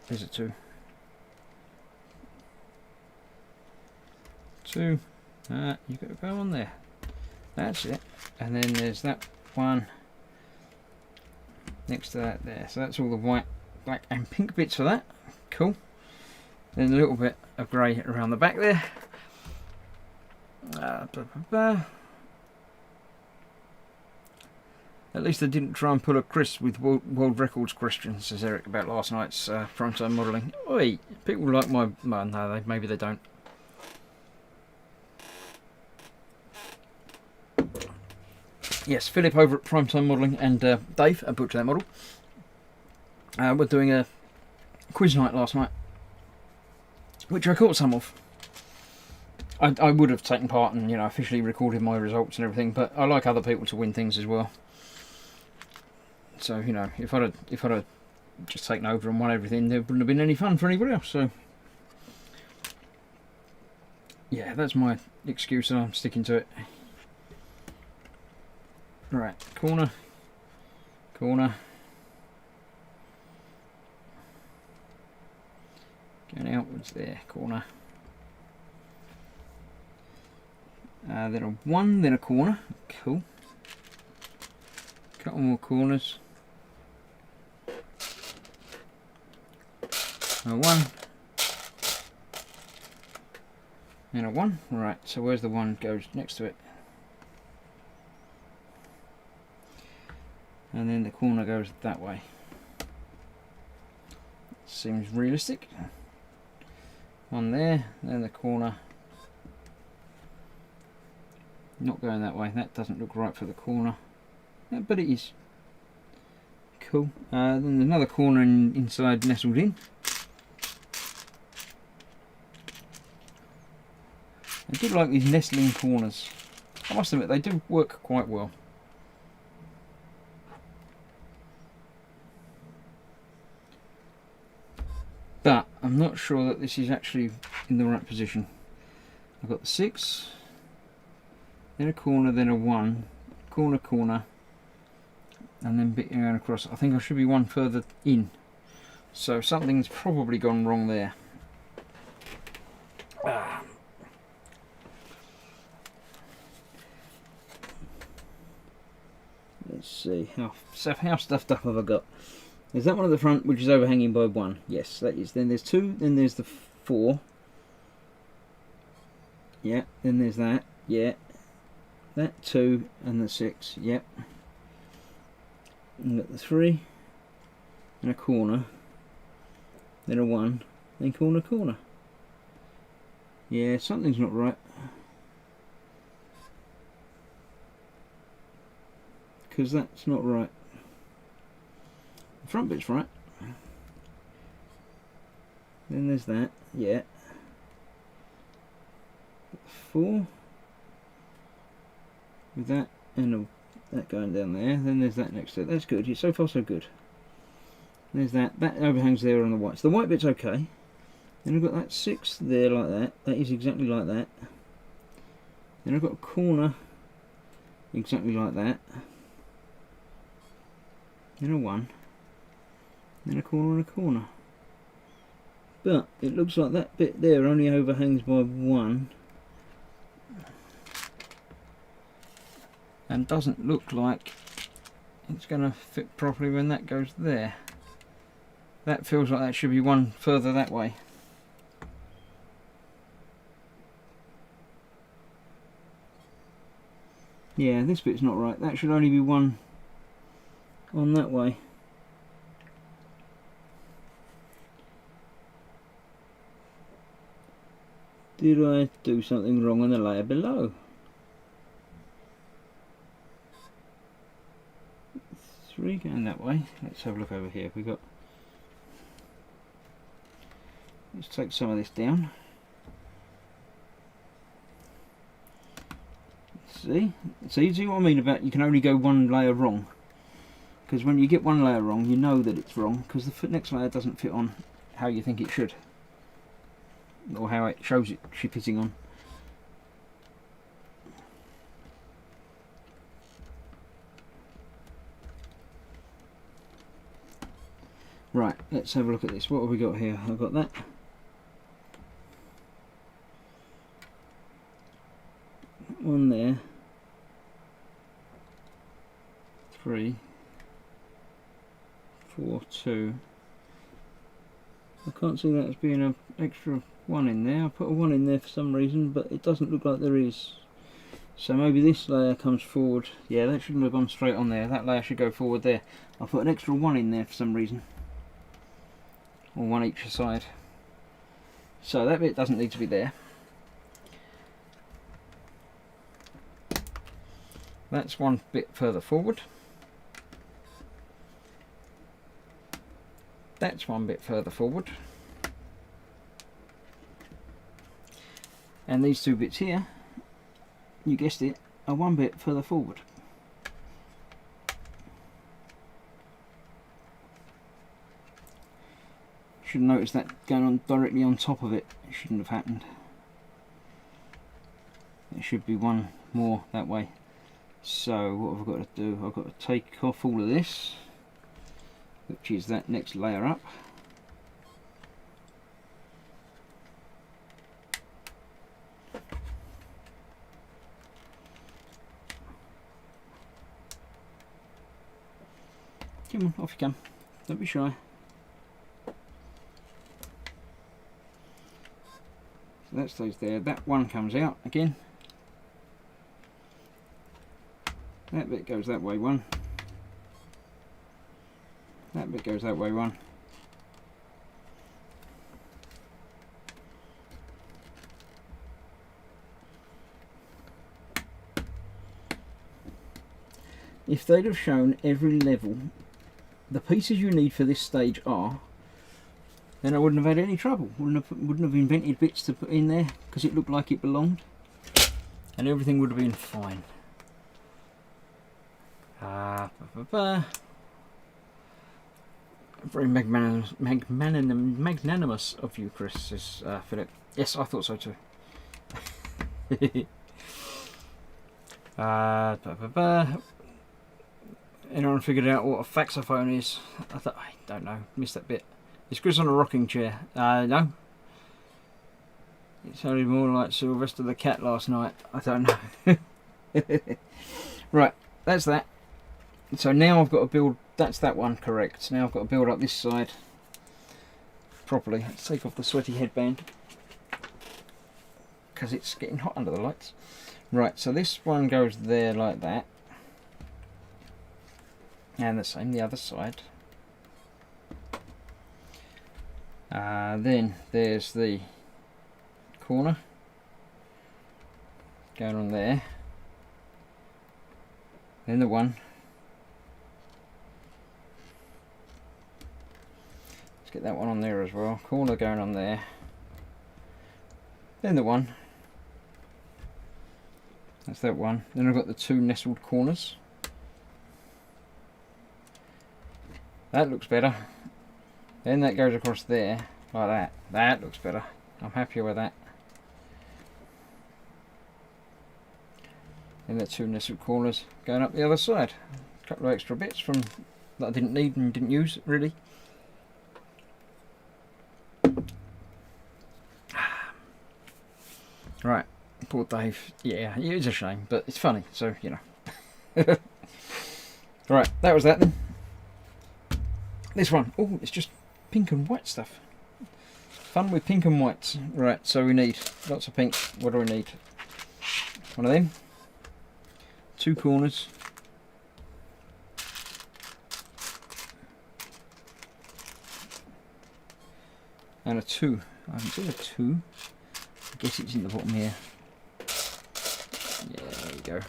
S1: There's a 2. 2. You've got to go on there. That's it. And then there's that one next to that there. So that's all the white, black and pink bits for that. Cool. Then a little bit of grey around the back there. At least I didn't try and pull a Chris with world records questions, says Eric, about last night's primetime modelling. Oi, people like my... Well, no, maybe they don't. Yes, Philip over at Primetime Modelling and Dave at Butcher That Model. We're doing a quiz night last night, which I caught some of. I would have taken part and, you know, officially recorded my results and everything, but I like other people to win things as well. So, you know, if I'd have just taken over and won everything, there wouldn't have been any fun for anybody else. So, yeah, that's my excuse and I'm sticking to it. Right, corner, corner, going outwards there, corner, then a 1, then a corner, cool, A couple more corners. A 1 and a 1. Right, so where's the 1 goes next to it? And then the corner goes that way. Seems realistic. 1 there, then the corner. Not going that way, that doesn't look right for the corner. Yeah, but it is. Cool. Then another corner inside nestled in. I do like these nestling corners. I must admit, they do work quite well. But I'm not sure that this is actually in the right position. I've got the 6, then a corner, then a 1, corner, corner, and then bit going across. I think I should be 1 further in. So something's probably gone wrong there. Let's see, how stuffed up have I got? There's that one at the front which is overhanging by 1. Yes, that is. Then there's 2, then there's the 4. Yeah, then there's that. Yeah. That 2 and the 6. Yep. And got the 3 and a corner. Then a 1. Then corner, corner. Yeah, something's not right. Because that's not right. The front bit's right. Then there's that, yeah. 4 with that and that going down there. Then there's that next to it. That's good. So far so good. There's that. That overhangs there on the white. So the white bit's okay. Then I've got that 6 there like that. That is exactly like that. Then I've got a corner exactly like that. Then a 1. Then a corner and a corner. But it looks like that bit there only overhangs by 1. And doesn't look like it's going to fit properly when that goes there. That feels like that should be 1 further that way. Yeah, this bit's not right. That should only be 1 on that way. Did I do something wrong on the layer below? 3 going that way. Let's have a look over here. We got. Let's take some of this down. See what I mean about you can only go 1 layer wrong. Because when you get 1 layer wrong, you know that it's wrong because the next layer doesn't fit on how you think it should, or how it shows it fitting on. Right, let's have a look at this. What have we got here? I've got that. One there. 3, 4, 2. I can't see that as being an extra 1 in there. I put a 1 in there for some reason, but it doesn't look like there is. So maybe this layer comes forward. Yeah, that shouldn't have gone straight on there. That layer should go forward there. I put an extra 1 in there for some reason. Or 1 each side. So that bit doesn't need to be there. That's 1 bit further forward. That's 1 bit further forward. And these 2 bits here, you guessed it, are 1 bit further forward. Should notice that going on directly on top of it. It shouldn't have happened. It should be 1 more that way. So what have I got to do? I've got to take off all of this, which is that next layer up. Come on, off you come. Don't be shy. So that stays there. That one comes out again. That bit goes that way one. That bit goes that way one. If they'd have shown every level the pieces you need for this stage are, then I wouldn't have had any trouble. Wouldn't have invented bits to put in there because it looked like it belonged, and everything would have been fine. Very magnanimous of you, Chris, says Philip. Yes, I thought so too. Anyone figured out what a faxophone is? I don't know. Missed that bit. Is Chris on a rocking chair? No. It sounded more like Sylvester the cat last night. I don't know. Right, that's that. So now I've got to build. That's that one correct. Now I've got to build up this side properly. Let's take off the sweaty headband because it's getting hot under the lights. Right, so this one goes there like that. And the same the other side. Then there's the corner going on there. Then the one. Let's get that one on there as well. Corner going on there. Then the one. That's that one. Then I've got the two nestled corners. That looks better. Then that goes across there, like that. That looks better. I'm happier with that. Then the two nestled corners going up the other side. A couple of extra bits from that I didn't need and didn't use really. Right, poor Dave. Yeah, it is a shame, but it's funny, so you know. Right, that was that then. This one, oh, it's just pink and white stuff. Fun with pink and whites. Right, so we need lots of pink. What do we need? One of them. Two corners. And a two. I haven't seen a two. I guess it's in the bottom here. Yeah, there we go. I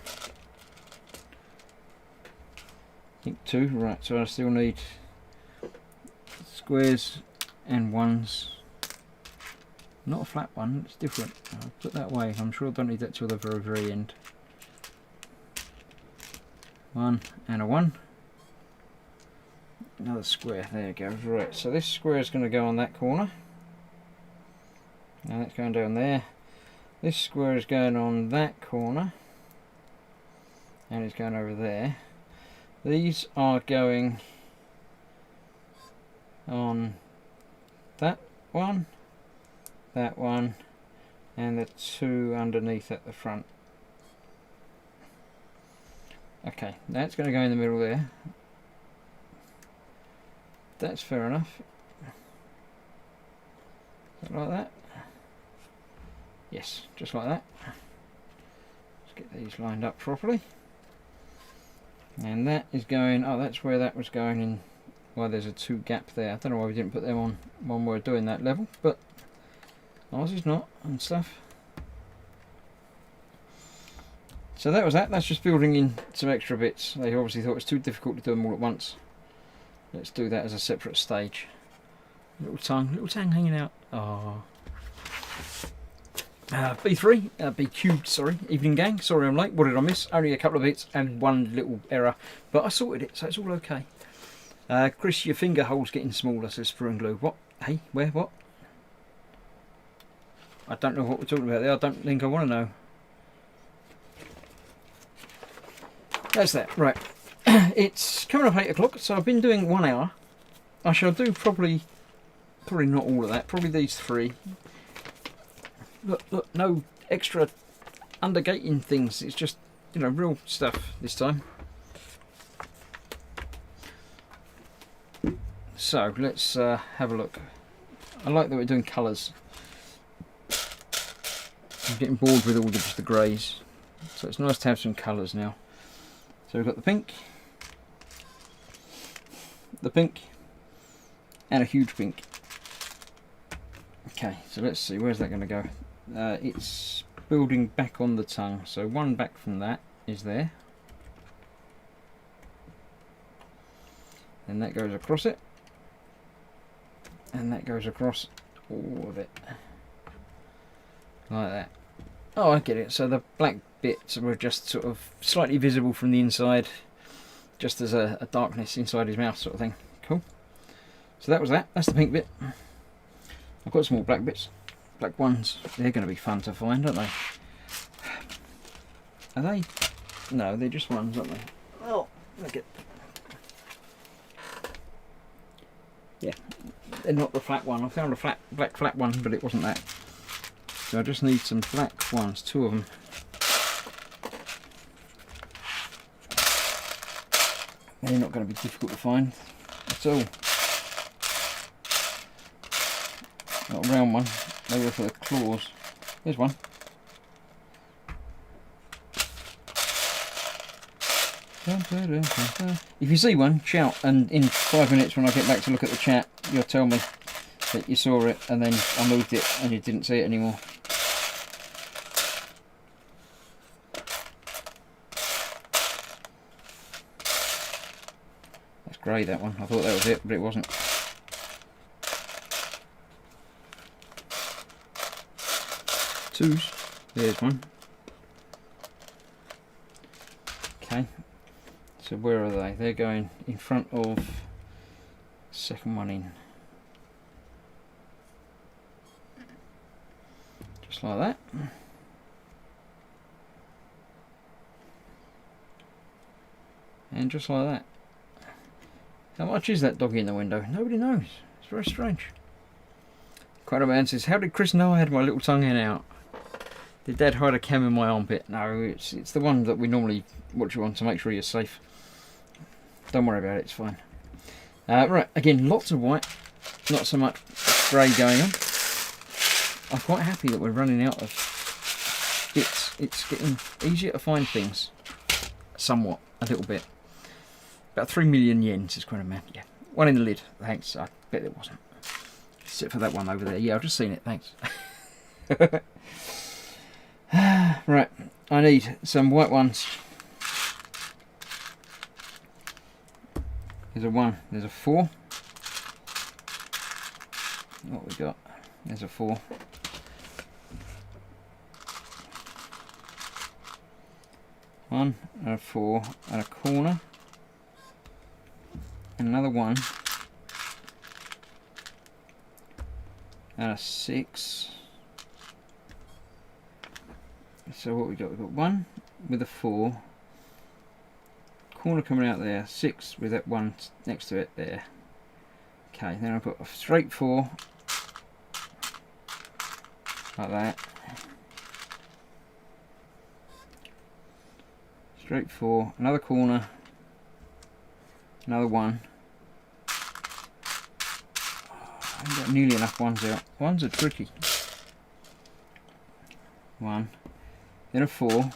S1: think two. Right, so I still need squares and ones. Not a flat one, it's different. I'll put that way. I'm sure I don't need that till the very end. One and a one. Another square, there it goes. Right, so this square is going to go on that corner. And that's going down there. This square is going on that corner. And it's going over there. These are going on that one, and the two underneath at the front. Okay, that's going to go in the middle there. That's fair enough. Like that. Yes, just like that. Let's get these lined up properly. And that is going, oh, that's where that was going in. Well, there's a two gap there. I don't know why we didn't put them on when we're doing that level, but ours is not and stuff. So that was that. That's just building in some extra bits. They obviously thought it was too difficult to do them all at once. Let's do that as a separate stage. Little tongue hanging out. Oh. B3, B cubed, sorry, evening gang. Sorry I'm late. What did I miss? Only a couple of bits and one little error, but I sorted it, so it's all okay. Chris, your finger hole's getting smaller, says Sprue and Glue. What? Hey, where? What? I don't know what we're talking about there. I don't think I want to know. That's that. Right. It's coming up 8 o'clock, so I've been doing 1 hour. I shall do probably not all of that. Probably these three. Look, no extra undergating things. It's just, you know, real stuff this time. so let's have a look. I like that we're doing colours. I'm getting bored with all just the greys, so it's nice to have some colours now. So we've got the pink, and a huge pink. Okay, so let's see, where's that going to go? It's building back on the tongue, so one back from that is there. And that goes across it. And that goes across all of it. Like that. Oh, I get it. So the black bits were just sort of slightly visible from the inside, just as a darkness inside his mouth sort of thing. Cool. So that was that. That's the pink bit. I've got some more black bits. Black ones. They're going to be fun to find, aren't they? Are they? No, they're just ones, aren't they? Oh, look at. Yeah, they're not the flat one. I found a black flat one, but it wasn't that. So I just need some black ones, 2 of them. They're not going to be difficult to find at all. Not a round one. They were for the claws. There's one. If you see one, shout, and in 5 minutes when I get back to look at the chat, you'll tell me that you saw it, and then I moved it and you didn't see it anymore. That's grey, that one. I thought that was it, but it wasn't. Twos. There's one. Okay. So where are they? They're going in front of the second one in. Just like that. And just like that. How much is that doggy in the window? Nobody knows. It's very strange. Quite a man says, how did Chris know I had my little tongue hen out? Did Dad hide a cam in my armpit? No, it's the one that we normally watch you on to make sure you're safe. Don't worry about it, it's fine. Right, again, lots of white, not so much grey going on. I'm quite happy that we're running out of bits. It's getting easier to find things, somewhat, a little bit. About 3 million yen, says Quite a Man. Yeah, one in the lid, thanks. I bet it wasn't. Except for that one over there. Yeah, I've just seen it, thanks. Right, I need some white ones. There's a 1, there's a 4. What we got? There's a 4. One and a 4 and a corner. Another 1 and a 6. So what we got? We've got 1 with a 4. Corner coming out there, 6 with that 1 next to it there. Okay, then I've got a straight 4 like that. Straight 4, another corner, another 1. I haven't got nearly enough ones out. Ones are tricky. 1, then a 4.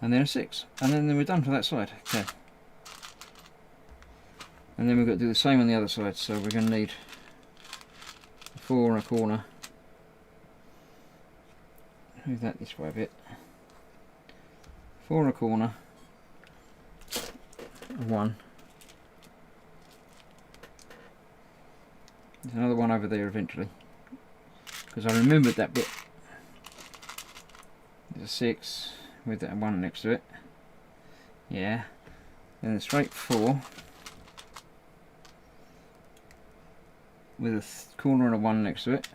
S1: And then a 6, and then we're done for that side. Okay. And then we've got to do the same on the other side, so we're going to need a 4 and a corner. Move that this way a bit. 4 and a corner. 1. There's another 1 over there eventually, because I remembered that bit. There's a 6. With that 1 next to it, yeah. Then a straight 4 with a corner and a 1 next to it.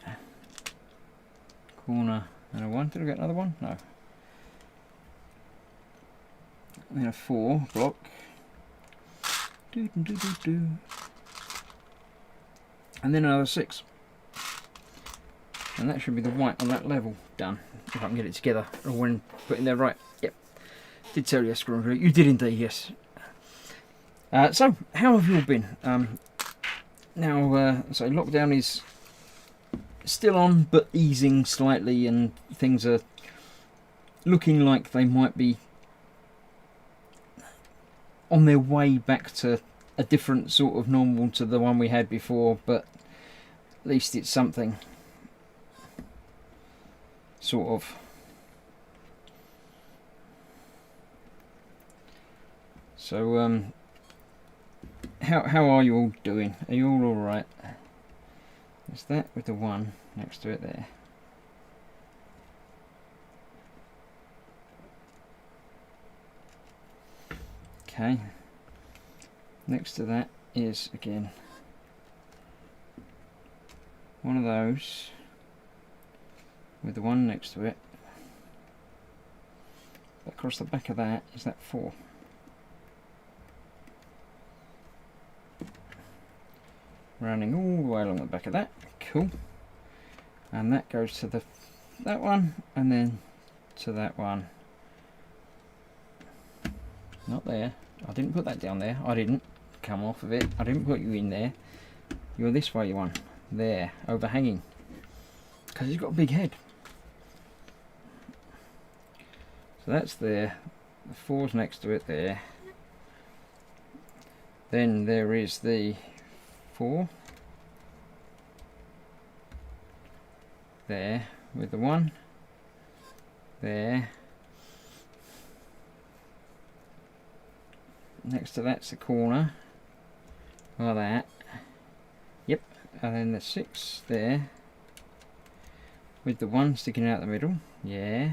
S1: Corner and a 1. Did I get another 1? No. And then a 4 block. And then another 6. And that should be the white on that level done, if I can get it together, or when putting there right. Yep, did tell you, Screwdriver. You did indeed, yes. So, how have you all been? Now, so lockdown is still on, but easing slightly, and things are looking like they might be on their way back to a different sort of normal to the one we had before, but at least it's something sort of. So, how are you all doing? Are you all right? Is that with the 1 next to it there? Okay. Next to that is again one of those with the 1 next to it. Across the back of that is that 4. Running all the way along the back of that. Cool. And that goes to that one, and then to that one. Not there. I didn't put that down there. I didn't. Come off of it. I didn't put you in there. You're this way, one. There. Overhanging. Because he's got a big head. So that's there. The 4's next to it there. Then there is the 4 there with the 1 there. Next to that's the corner like that. Yep. And then the 6 there with the 1 sticking out the middle. Yeah.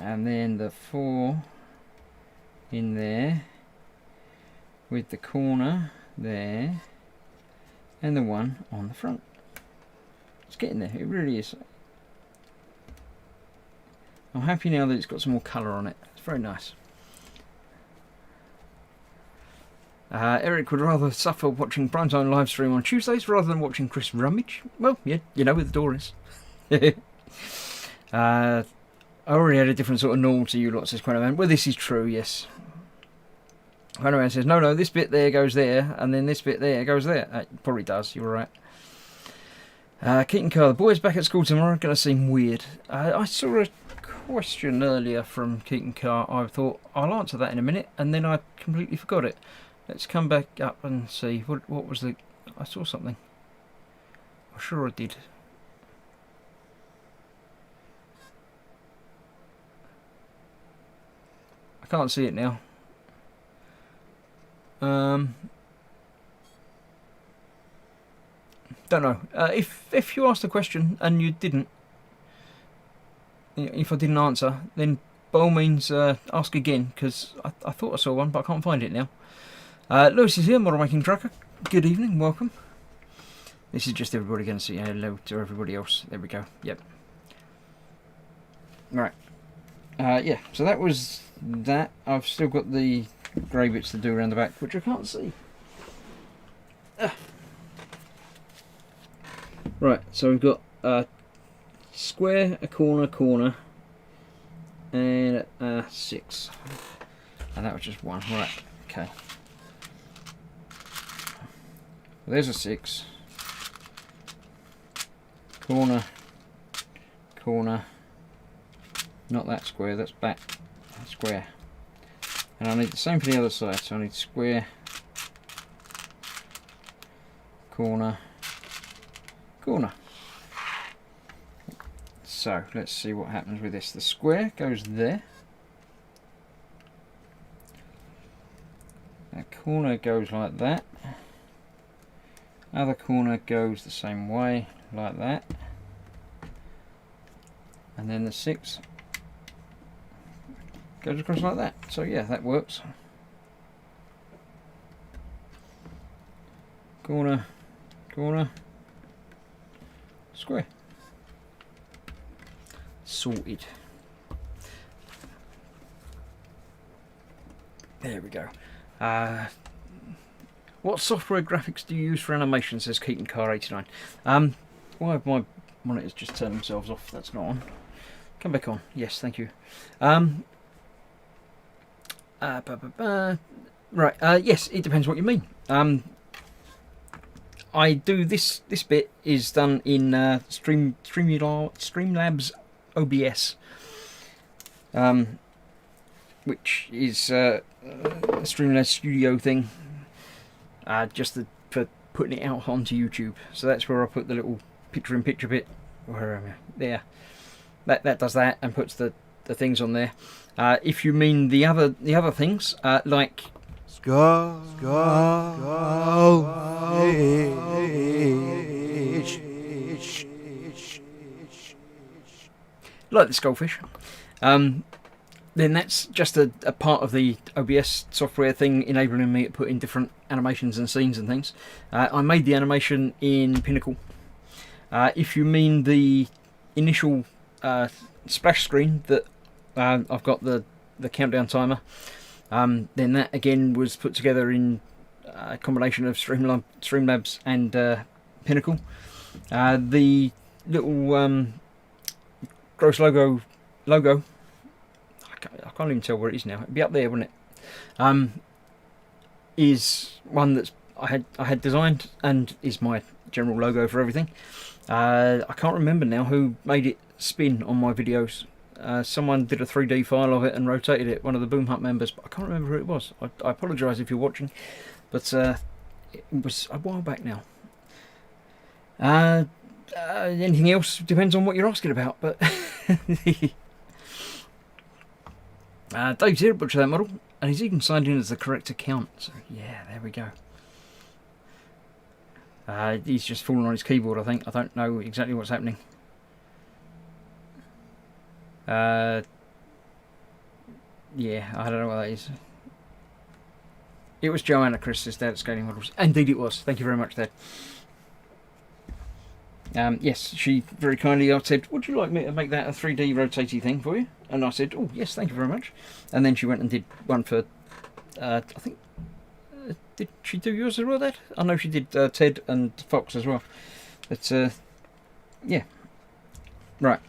S1: And then the 4 in there with the corner there and the 1 on the front. It's getting there, it really is. I'm happy now that it's got some more colour on it. It's very nice. Eric would rather suffer watching Primetime live stream on Tuesdays rather than watching Chris rummage. Well, yeah, you know where the door is. I already had a different sort of normal to you lot, says Quenoman. Well, this is true, yes. Quenoman says, no, this bit there goes there, and then this bit there goes there. It probably does, you're right. Keaton Carr, the boys back at school tomorrow, going to seem weird. I saw a question earlier from Keaton Carr. I thought, I'll answer that in a minute, and then I completely forgot it. Let's come back up and see. What was the... I saw something. I'm sure I did. I can't see it now. Don't know. If you asked a question and you didn't, if I didn't answer, then by all means ask again, because I thought I saw one, but I can't find it now. Lewis is here, Model Making Tracker. Good evening, welcome. This is just everybody going to say hello to everybody else. There we go. Yep. Right. Yeah. So that was that. I've still got the grey bits to do around the back, which I can't see. Right, so we've got a square, a corner, and a 6. And that was just 1. Right, okay. There's a 6. Corner. Not that square, that's back. That square. And I need the same for the other side, so I need square, corner. So let's see what happens with this. The square goes there. That corner goes like that. Other corner goes the same way, like that. And then the 6 goes across like that. So yeah, that works. Corner, square. Sorted. There we go. What software graphics do you use for animation, says Keaton Car 89. Why have my monitors just turned themselves off? That's not on. Come back on. Yes, thank you. Right. Yes, it depends what you mean. I do this. This bit is done in Streamlabs OBS, which is a Streamlabs Studio thing, for putting it out onto YouTube. So that's where I put the little picture-in-picture bit. Where am I? There. That does that and puts the things on there. If you mean the other things, like like the skullfish, then that's just a part of the OBS software thing, enabling me to put in different animations and scenes and things. I made the animation in Pinnacle. If you mean the initial splash screen that I've got the countdown timer, then that again was put together in a combination of Streamlabs and Pinnacle. The little gross logo, I can't even tell where it is now. It'd be up there, wouldn't it? Is one that I had designed and is my general logo for everything. I can't remember now who made it spin on my videos. Someone did a 3D file of it and rotated it, one of the Boom Hut members, but I can't remember who it was. I apologise if you're watching, but it was a while back now. Anything else depends on what you're asking about, but Dave's here to butcher that model, and he's even signed in as the correct account, so yeah, there we go. He's just fallen on his keyboard, I think. I don't know exactly what's happening. Yeah, I don't know what that is. It was Joanna, Chris's dad at Scaling Models. Indeed it was. Thank you very much, Dad. Yes, she very kindly said, would you like me to make that a 3D rotating thing for you? And I said, oh, yes, thank you very much. And then she went and did one for, I think, did she do yours as well, Dad? I know she did Ted and Fox as well. But, yeah. Right.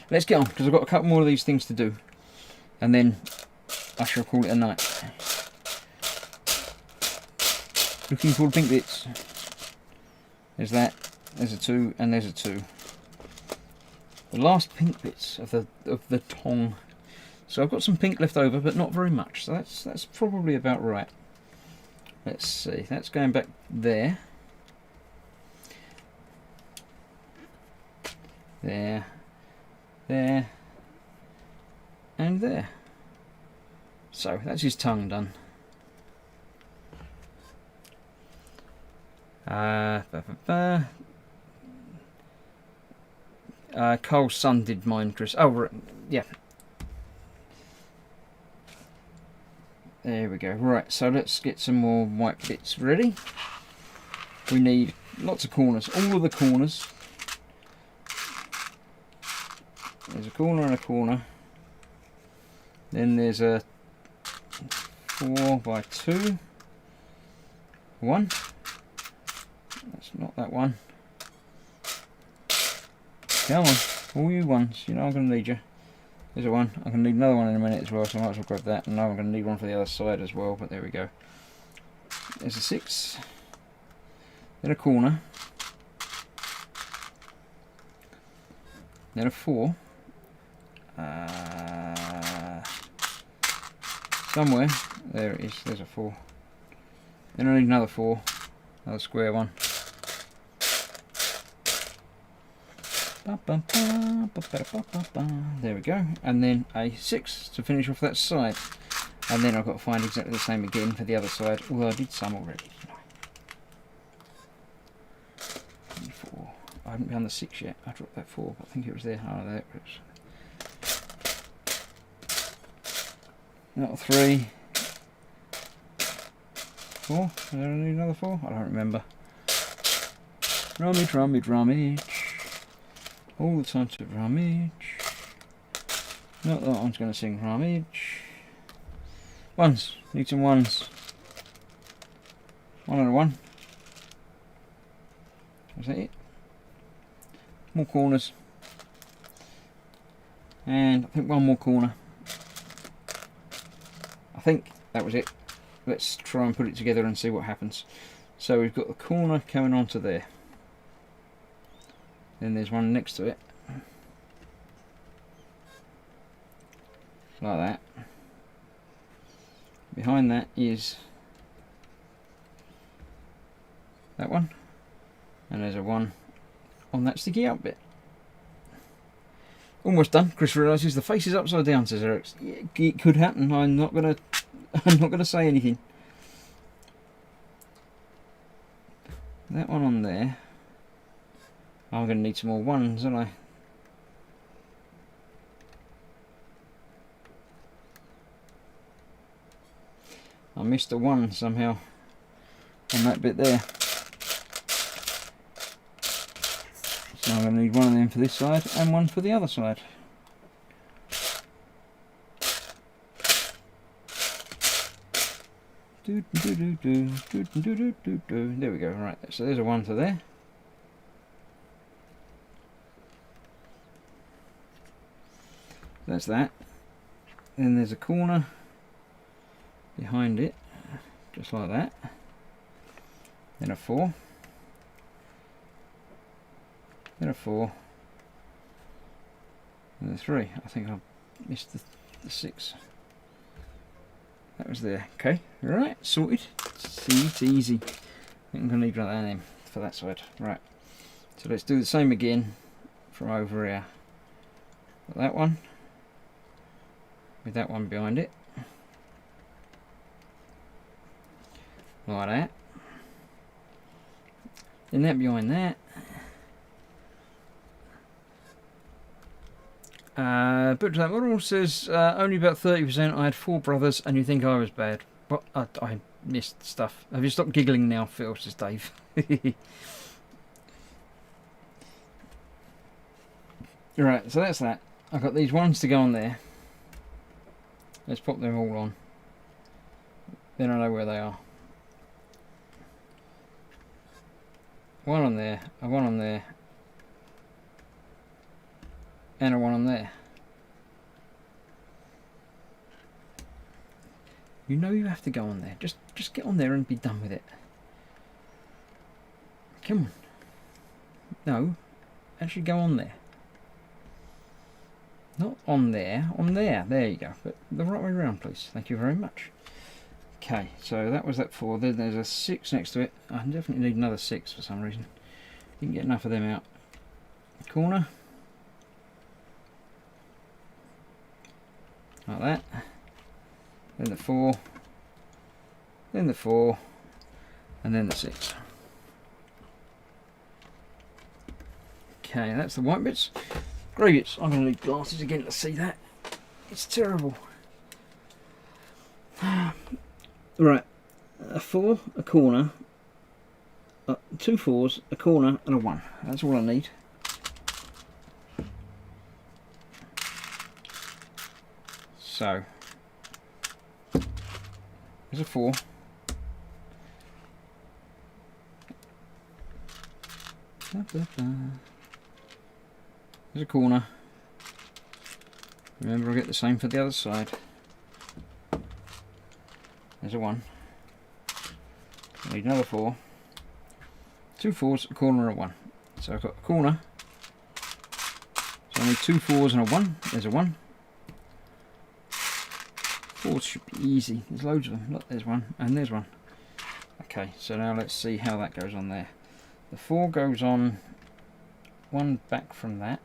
S1: Let's get on, because I've got a couple more of these things to do. And then I shall call it a night. Looking for the pink bits. There's that, there's a 2, and there's a 2. The last pink bits of the tong. So I've got some pink left over, but not very much. So that's probably about right. Let's see, that's going back there. There. There. And there. So that's his tongue done. Cole's son did mine, Chris. Oh, yeah. There we go. Right, so let's get some more white bits ready. We need lots of corners. All of the corners. There's a corner and a corner. Then there's a 4 by 2. 1. That's not that one. Come on, all you ones. You know I'm going to need you. There's a 1. I'm going to need another one in a minute as well, so I might as well grab that. And now I'm going to need one for the other side as well, but there we go. There's a 6. Then a corner. Then a 4. Somewhere. There it is. There's a 4. Then I need another 4. Another square one. There we go. And then a 6 to finish off that side. And then I've got to find exactly the same again for the other side. Although I did some already. 4. I haven't found the 6 yet. I dropped that 4, but I think it was there. Oh, there it was. Not a 3. 4? Do I need another 4? I don't remember. Rummage, rummage, rummage. All the time to rummage. Not that one's going to sing rummage. Ones. Need some ones. 1 and a 1. Is that it? More corners. And I think one more corner. think that was it. Let's try and put it together and see what happens. So we've got the corner coming onto there. Then there's one next to it. Like that. Behind that is that one. And there's a one on that sticky out bit. Almost done. Chris realises the face is upside down, says Eric. It could happen. I'm not gonna say anything. That one on there. I'm gonna need some more ones, aren't I missed a one somehow on that bit there. So I'm going to need one of them for this side and one for the other side. There we go, right, so there's a one for there. That's that. Then there's a corner behind it, just like that. Then a 4. Then a 4. And a 3. I think I missed the 6. That was there. Okay, right, sorted. See, it's easy. I think I'm going to need one of them for that side. Right, so let's do the same again from over here. Got that one with that one behind it. Like that. Then that behind that. But that model says only about 30%. I had 4 brothers, and you think I was bad. What? I missed stuff. Have you stopped giggling now, Phil? Says Dave. Right, so that's that. I've got these ones to go on there. Let's pop them all on. Then I know where they are. One on there, a one on there, and a one on there. You know you have to go on there. Just get on there and be done with it. Come on. No, actually go on there. Not on there, on there. There you go. But the right way around, please. Thank you very much. Okay, so that was that 4. Then there's a 6 next to it. I definitely need another 6 for some reason. Didn't get enough of them out. Corner. Like that. Then the 4. Then the 4. And then the 6. Okay, that's the white bits. Grey bits. I'm going to need glasses again to see that. It's terrible. Right, a 4, a corner, 2 4s, a corner and a 1. That's all I need. So, there's a 4. There's a corner. Remember, I'll get the same for the other side. There's a 1. I need another 4. 2 4s, a corner and a 1. So I've got a corner. So I need 2 4s and a 1. There's a 1. 4s should be easy. There's loads of them. Look, there's 1 and there's 1. Okay, so now let's see how that goes on there. The 4 goes on one back from that,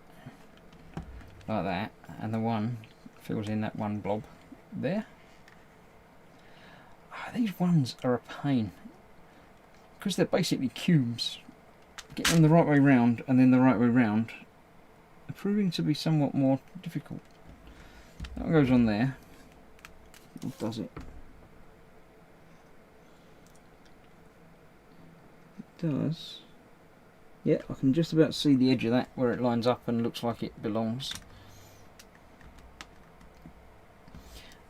S1: like that, and the 1 fills in that one blob there. These ones are a pain because they're basically cubes. Getting them the right way round and then the right way round are proving to be somewhat more difficult. That one goes on there. What does it? It does. Yeah, I can just about see the edge of that where it lines up and looks like it belongs.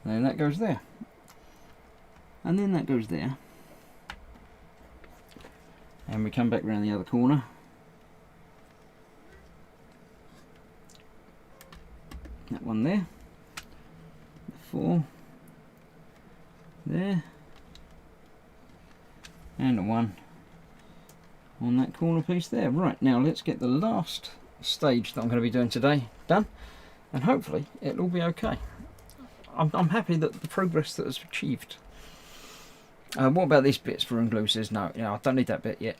S1: And then that goes there. And then that goes there. And we come back around the other corner. That one there. The 4. there, and a 1 on that corner piece there. Right, now let's get the last stage that I'm going to be doing today done, and hopefully it'll all be okay. I'm happy that the progress that was achieved. What about these bits? For and glue says no, I don't need that bit yet.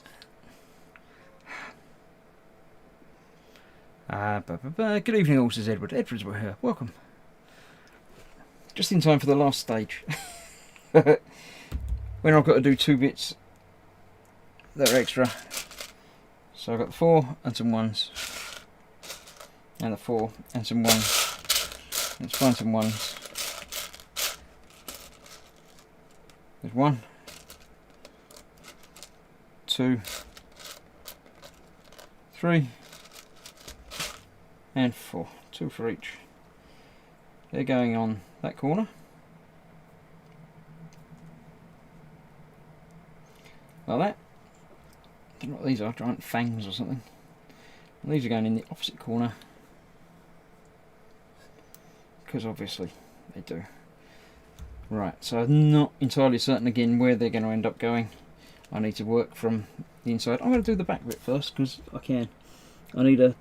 S1: Good evening all, says Edward. Edward's here, welcome. Just in time for the last stage. When I've got to do 2 bits that are extra. So I've got the 4 and some 1s. And the 4 and some 1s. Let's find some 1s. There's 1, 2, 3, and 4. 2 for each. They're going on that corner. Like that. I don't know what these are, giant fangs or something. And these are going in the opposite corner. Because obviously they do. Right, so I'm not entirely certain again where they're going to end up going. I need to work from the inside. I'm going to do the back bit first because I can. I need a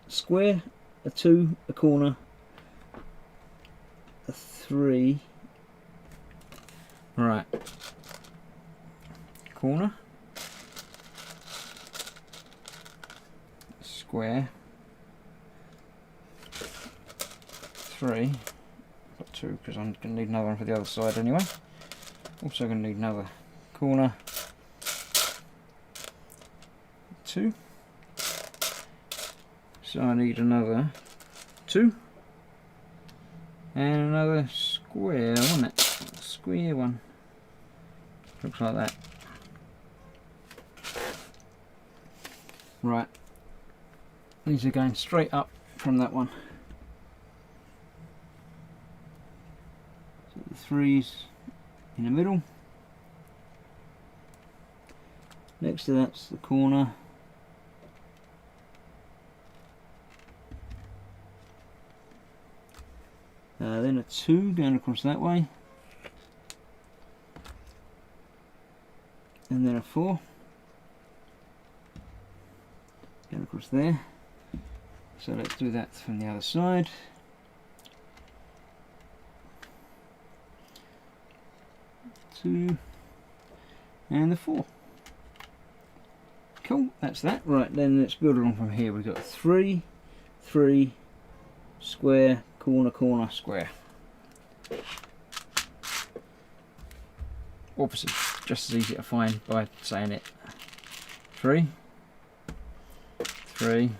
S1: square, a 2, a corner, a 3. Right. Corner. Square. 3. Got 2 because I'm going to need another one for the other side anyway. Also going to need another corner. 2. So I need another 2. And another square, wasn't it? Square one. Looks like that. Right. These are going straight up from that one. So the 3's in the middle. Next to that's the corner. Then a 2 going across that way. And then a 4 going across there. So let's do that from the other side. Two and the 4. Cool, that's that. Right, then let's build along from here. We've got 3, 3, square, corner, corner, square. Obviously, just as easy to find by saying it. 3, 3,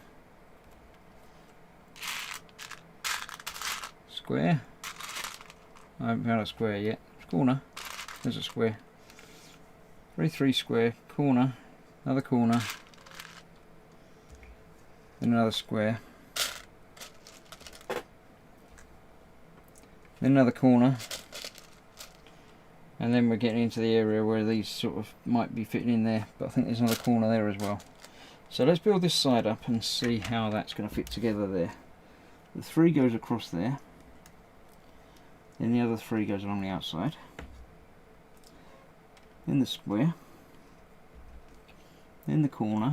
S1: square. I haven't found a square yet. Corner. There's a square. 3, 3, square, corner, another corner, then another square, then another corner, and then we're getting into the area where these sort of might be fitting in there, but I think there's another corner there as well. So let's build this side up and see how that's going to fit together there. The 3 goes across there, then the other 3 goes along the outside, then the square, then the corner,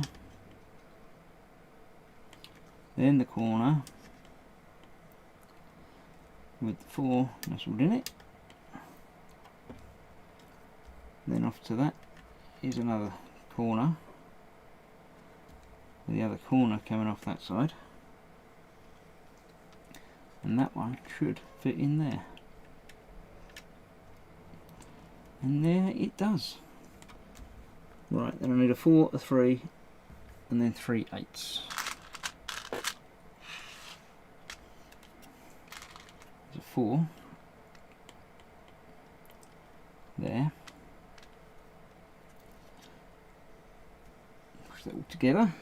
S1: then the corner with the 4 nestled in it. Then off to that is another corner, with the other corner coming off that side, and that one should fit in there. And there it does. Right, then I need a 4, a 3, and then 3 8s. There's a 4 there. Push that all together.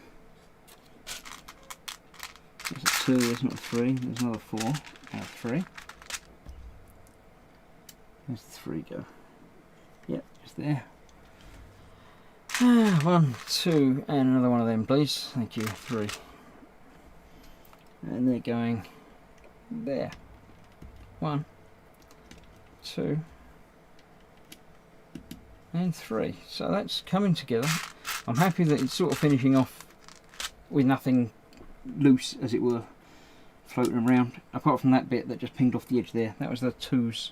S1: There's a 2, there's not a 3, there's another 4, and a 3. Where's the 3 go? Yep, just there. 1, 2, and another one of them, please. Thank you. 3. And they're going there. 1, 2, and 3. So that's coming together. I'm happy that it's sort of finishing off with nothing loose, as it were, floating around, apart from that bit that just pinged off the edge there. That was the 2s.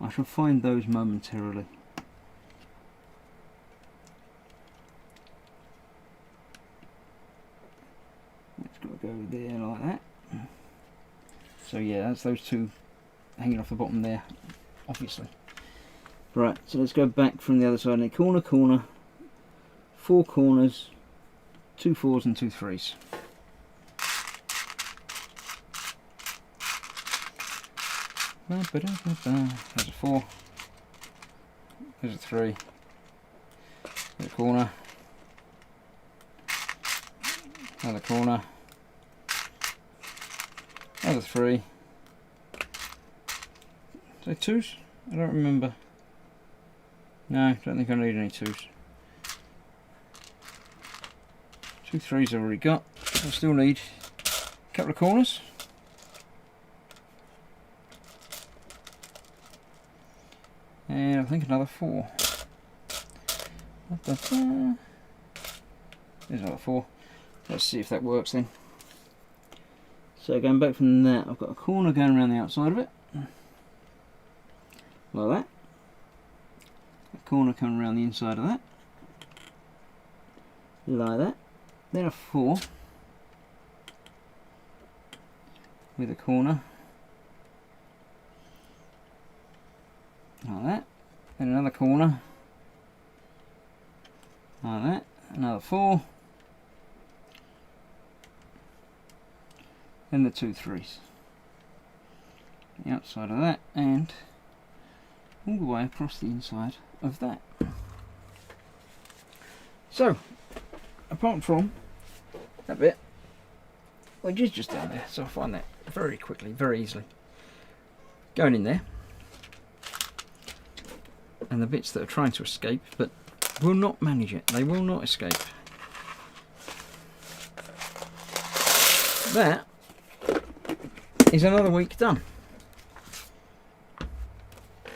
S1: I shall find those momentarily. It's got to go there like that. So yeah, that's those 2 hanging off the bottom there, obviously. Right, so let's go back from the other side. And corner, 4 corners, 2 4s and 2 3s. There's a 4. There's a 3. There's a corner. Another corner. Another 3. So 2s? I don't remember. No, don't think I need any 2s. 2 3s I've already got. I still need a couple of corners. And I think another 4. There's another 4. Let's see if that works then. So going back from that, I've got a corner going around the outside of it. Like that. A corner coming around the inside of that. Like that. Then a 4. With a corner. Like that. Then another corner. Like that. Another 4. Then the 2 3s. The outside of that, and all the way across the inside of that. So, apart from that bit, which is just down there, so I'll find that very quickly, very easily. Going in there. And the bits that are trying to escape, but will not manage it. They will not escape. That is another week done.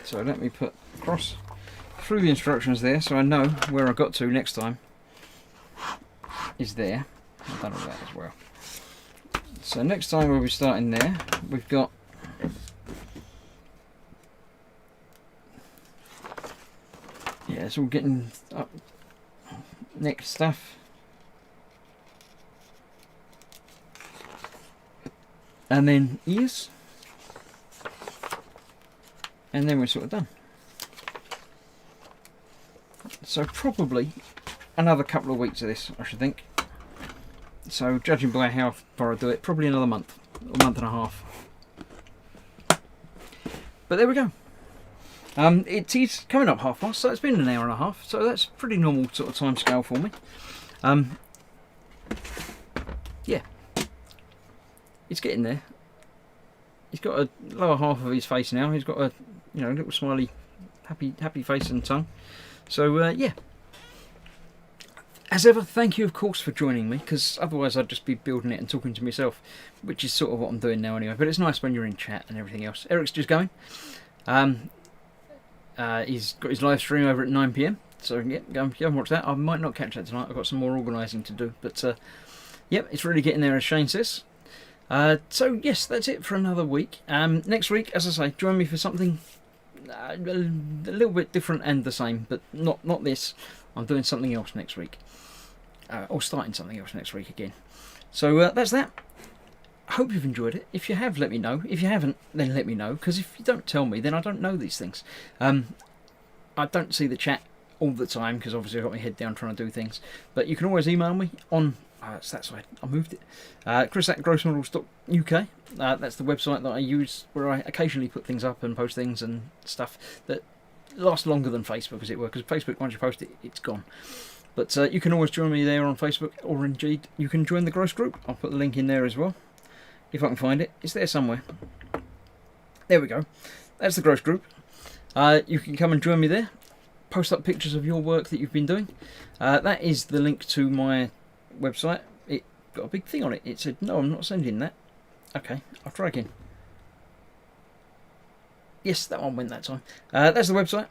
S1: So let me put across through the instructions there, so I know where I got to next time is there. I've done all that as well. So next time we'll be starting there. We've got it's all getting up neck stuff, and then ears, and then we're sort of done. So probably another couple of weeks of this, I should think. So judging by how far I do it, probably another month, or month and a half. But there we go. It is coming up 1:30, so it's been an hour and a half, so that's pretty normal sort of time scale for me. Yeah, it's getting there. He's got a lower half of his face now. He's got a little smiley, happy face and tongue. So yeah. As ever, thank you of course for joining me, because otherwise I'd just be building it and talking to myself, which is sort of what I'm doing now anyway. But it's nice when you're in chat and everything else. Eric's just going. He's got his live stream over at 9 PM, so yeah, go and watch that. I might not catch that tonight. I've got some more organising to do, but yep, it's really getting there, as Shane says. So yes, that's it for another week. Next week, as I say, join me for something a little bit different and the same, but not this. I'm doing something else next week, or starting something else next week again. So that's that. I hope you've enjoyed it. If you have, let me know. If you haven't, then let me know, because if you don't tell me, then I don't know these things. I don't see the chat all the time, because obviously I've got my head down trying to do things. But you can always email me on... it's that side. I moved it. Chris@grossmodels.uk. That's the website that I use, where I occasionally put things up and post things and stuff that last longer than Facebook, as it were, because Facebook, once you post it, it's gone. But you can always join me there on Facebook, or indeed you can join the Gross group. I'll put the link in there as well, if I can find it. It's there somewhere. There we go. That's the Gross group. You can come and join me there. Post up pictures of your work that you've been doing. That is the link to my website. It got a big thing on it. It said, no, I'm not sending that. Okay, I'll try again. Yes, that one went that time. That's the website.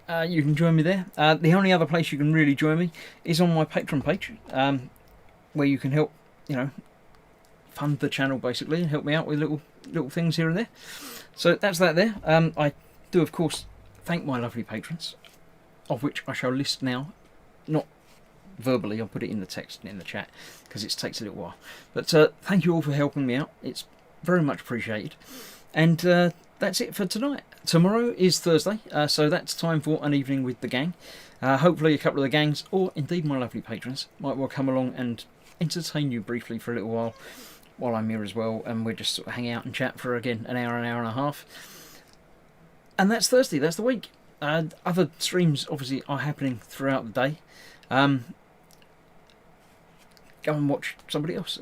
S1: you can join me there. The only other place you can really join me is on my Patreon page, where you can help, fund the channel basically, and help me out with little things here and there. So that's that there. I do, of course, thank my lovely patrons, of which I shall list now, not verbally, I'll put it in the text in the chat because it takes a little while. But thank you all for helping me out. It's very much appreciated. And that's it for tonight. Tomorrow is Thursday, so that's time for an evening with the gang. Hopefully a couple of the gangs, or indeed my lovely patrons, might well come along and entertain you briefly for a little while I'm here as well, and we'll just sort of hang out and chat for, again, an hour and a half. And that's Thursday, that's the week. Other streams, obviously, are happening throughout the day. Go and watch somebody else.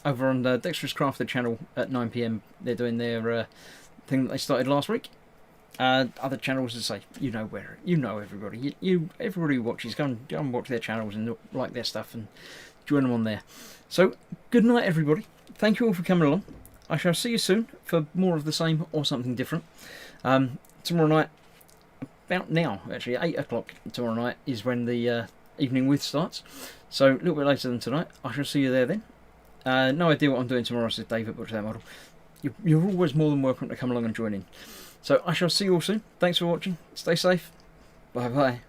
S1: Over on the Dexterous Crafted channel at 9 PM, they're doing their thing that they started last week. Other channels, as I say, you know everybody. Everybody who watches, go and watch their channels and like their stuff and join them on there. So, good night, everybody. Thank you all for coming along. I shall see you soon for more of the same or something different. Tomorrow night, about now, actually, 8 o'clock tomorrow night is when the evening with starts. So, a little bit later than tonight. I shall see you there then. No idea what I'm doing tomorrow, says David, Butcher That Model. You're always more than welcome to come along and join in. So, I shall see you all soon. Thanks for watching. Stay safe. Bye-bye.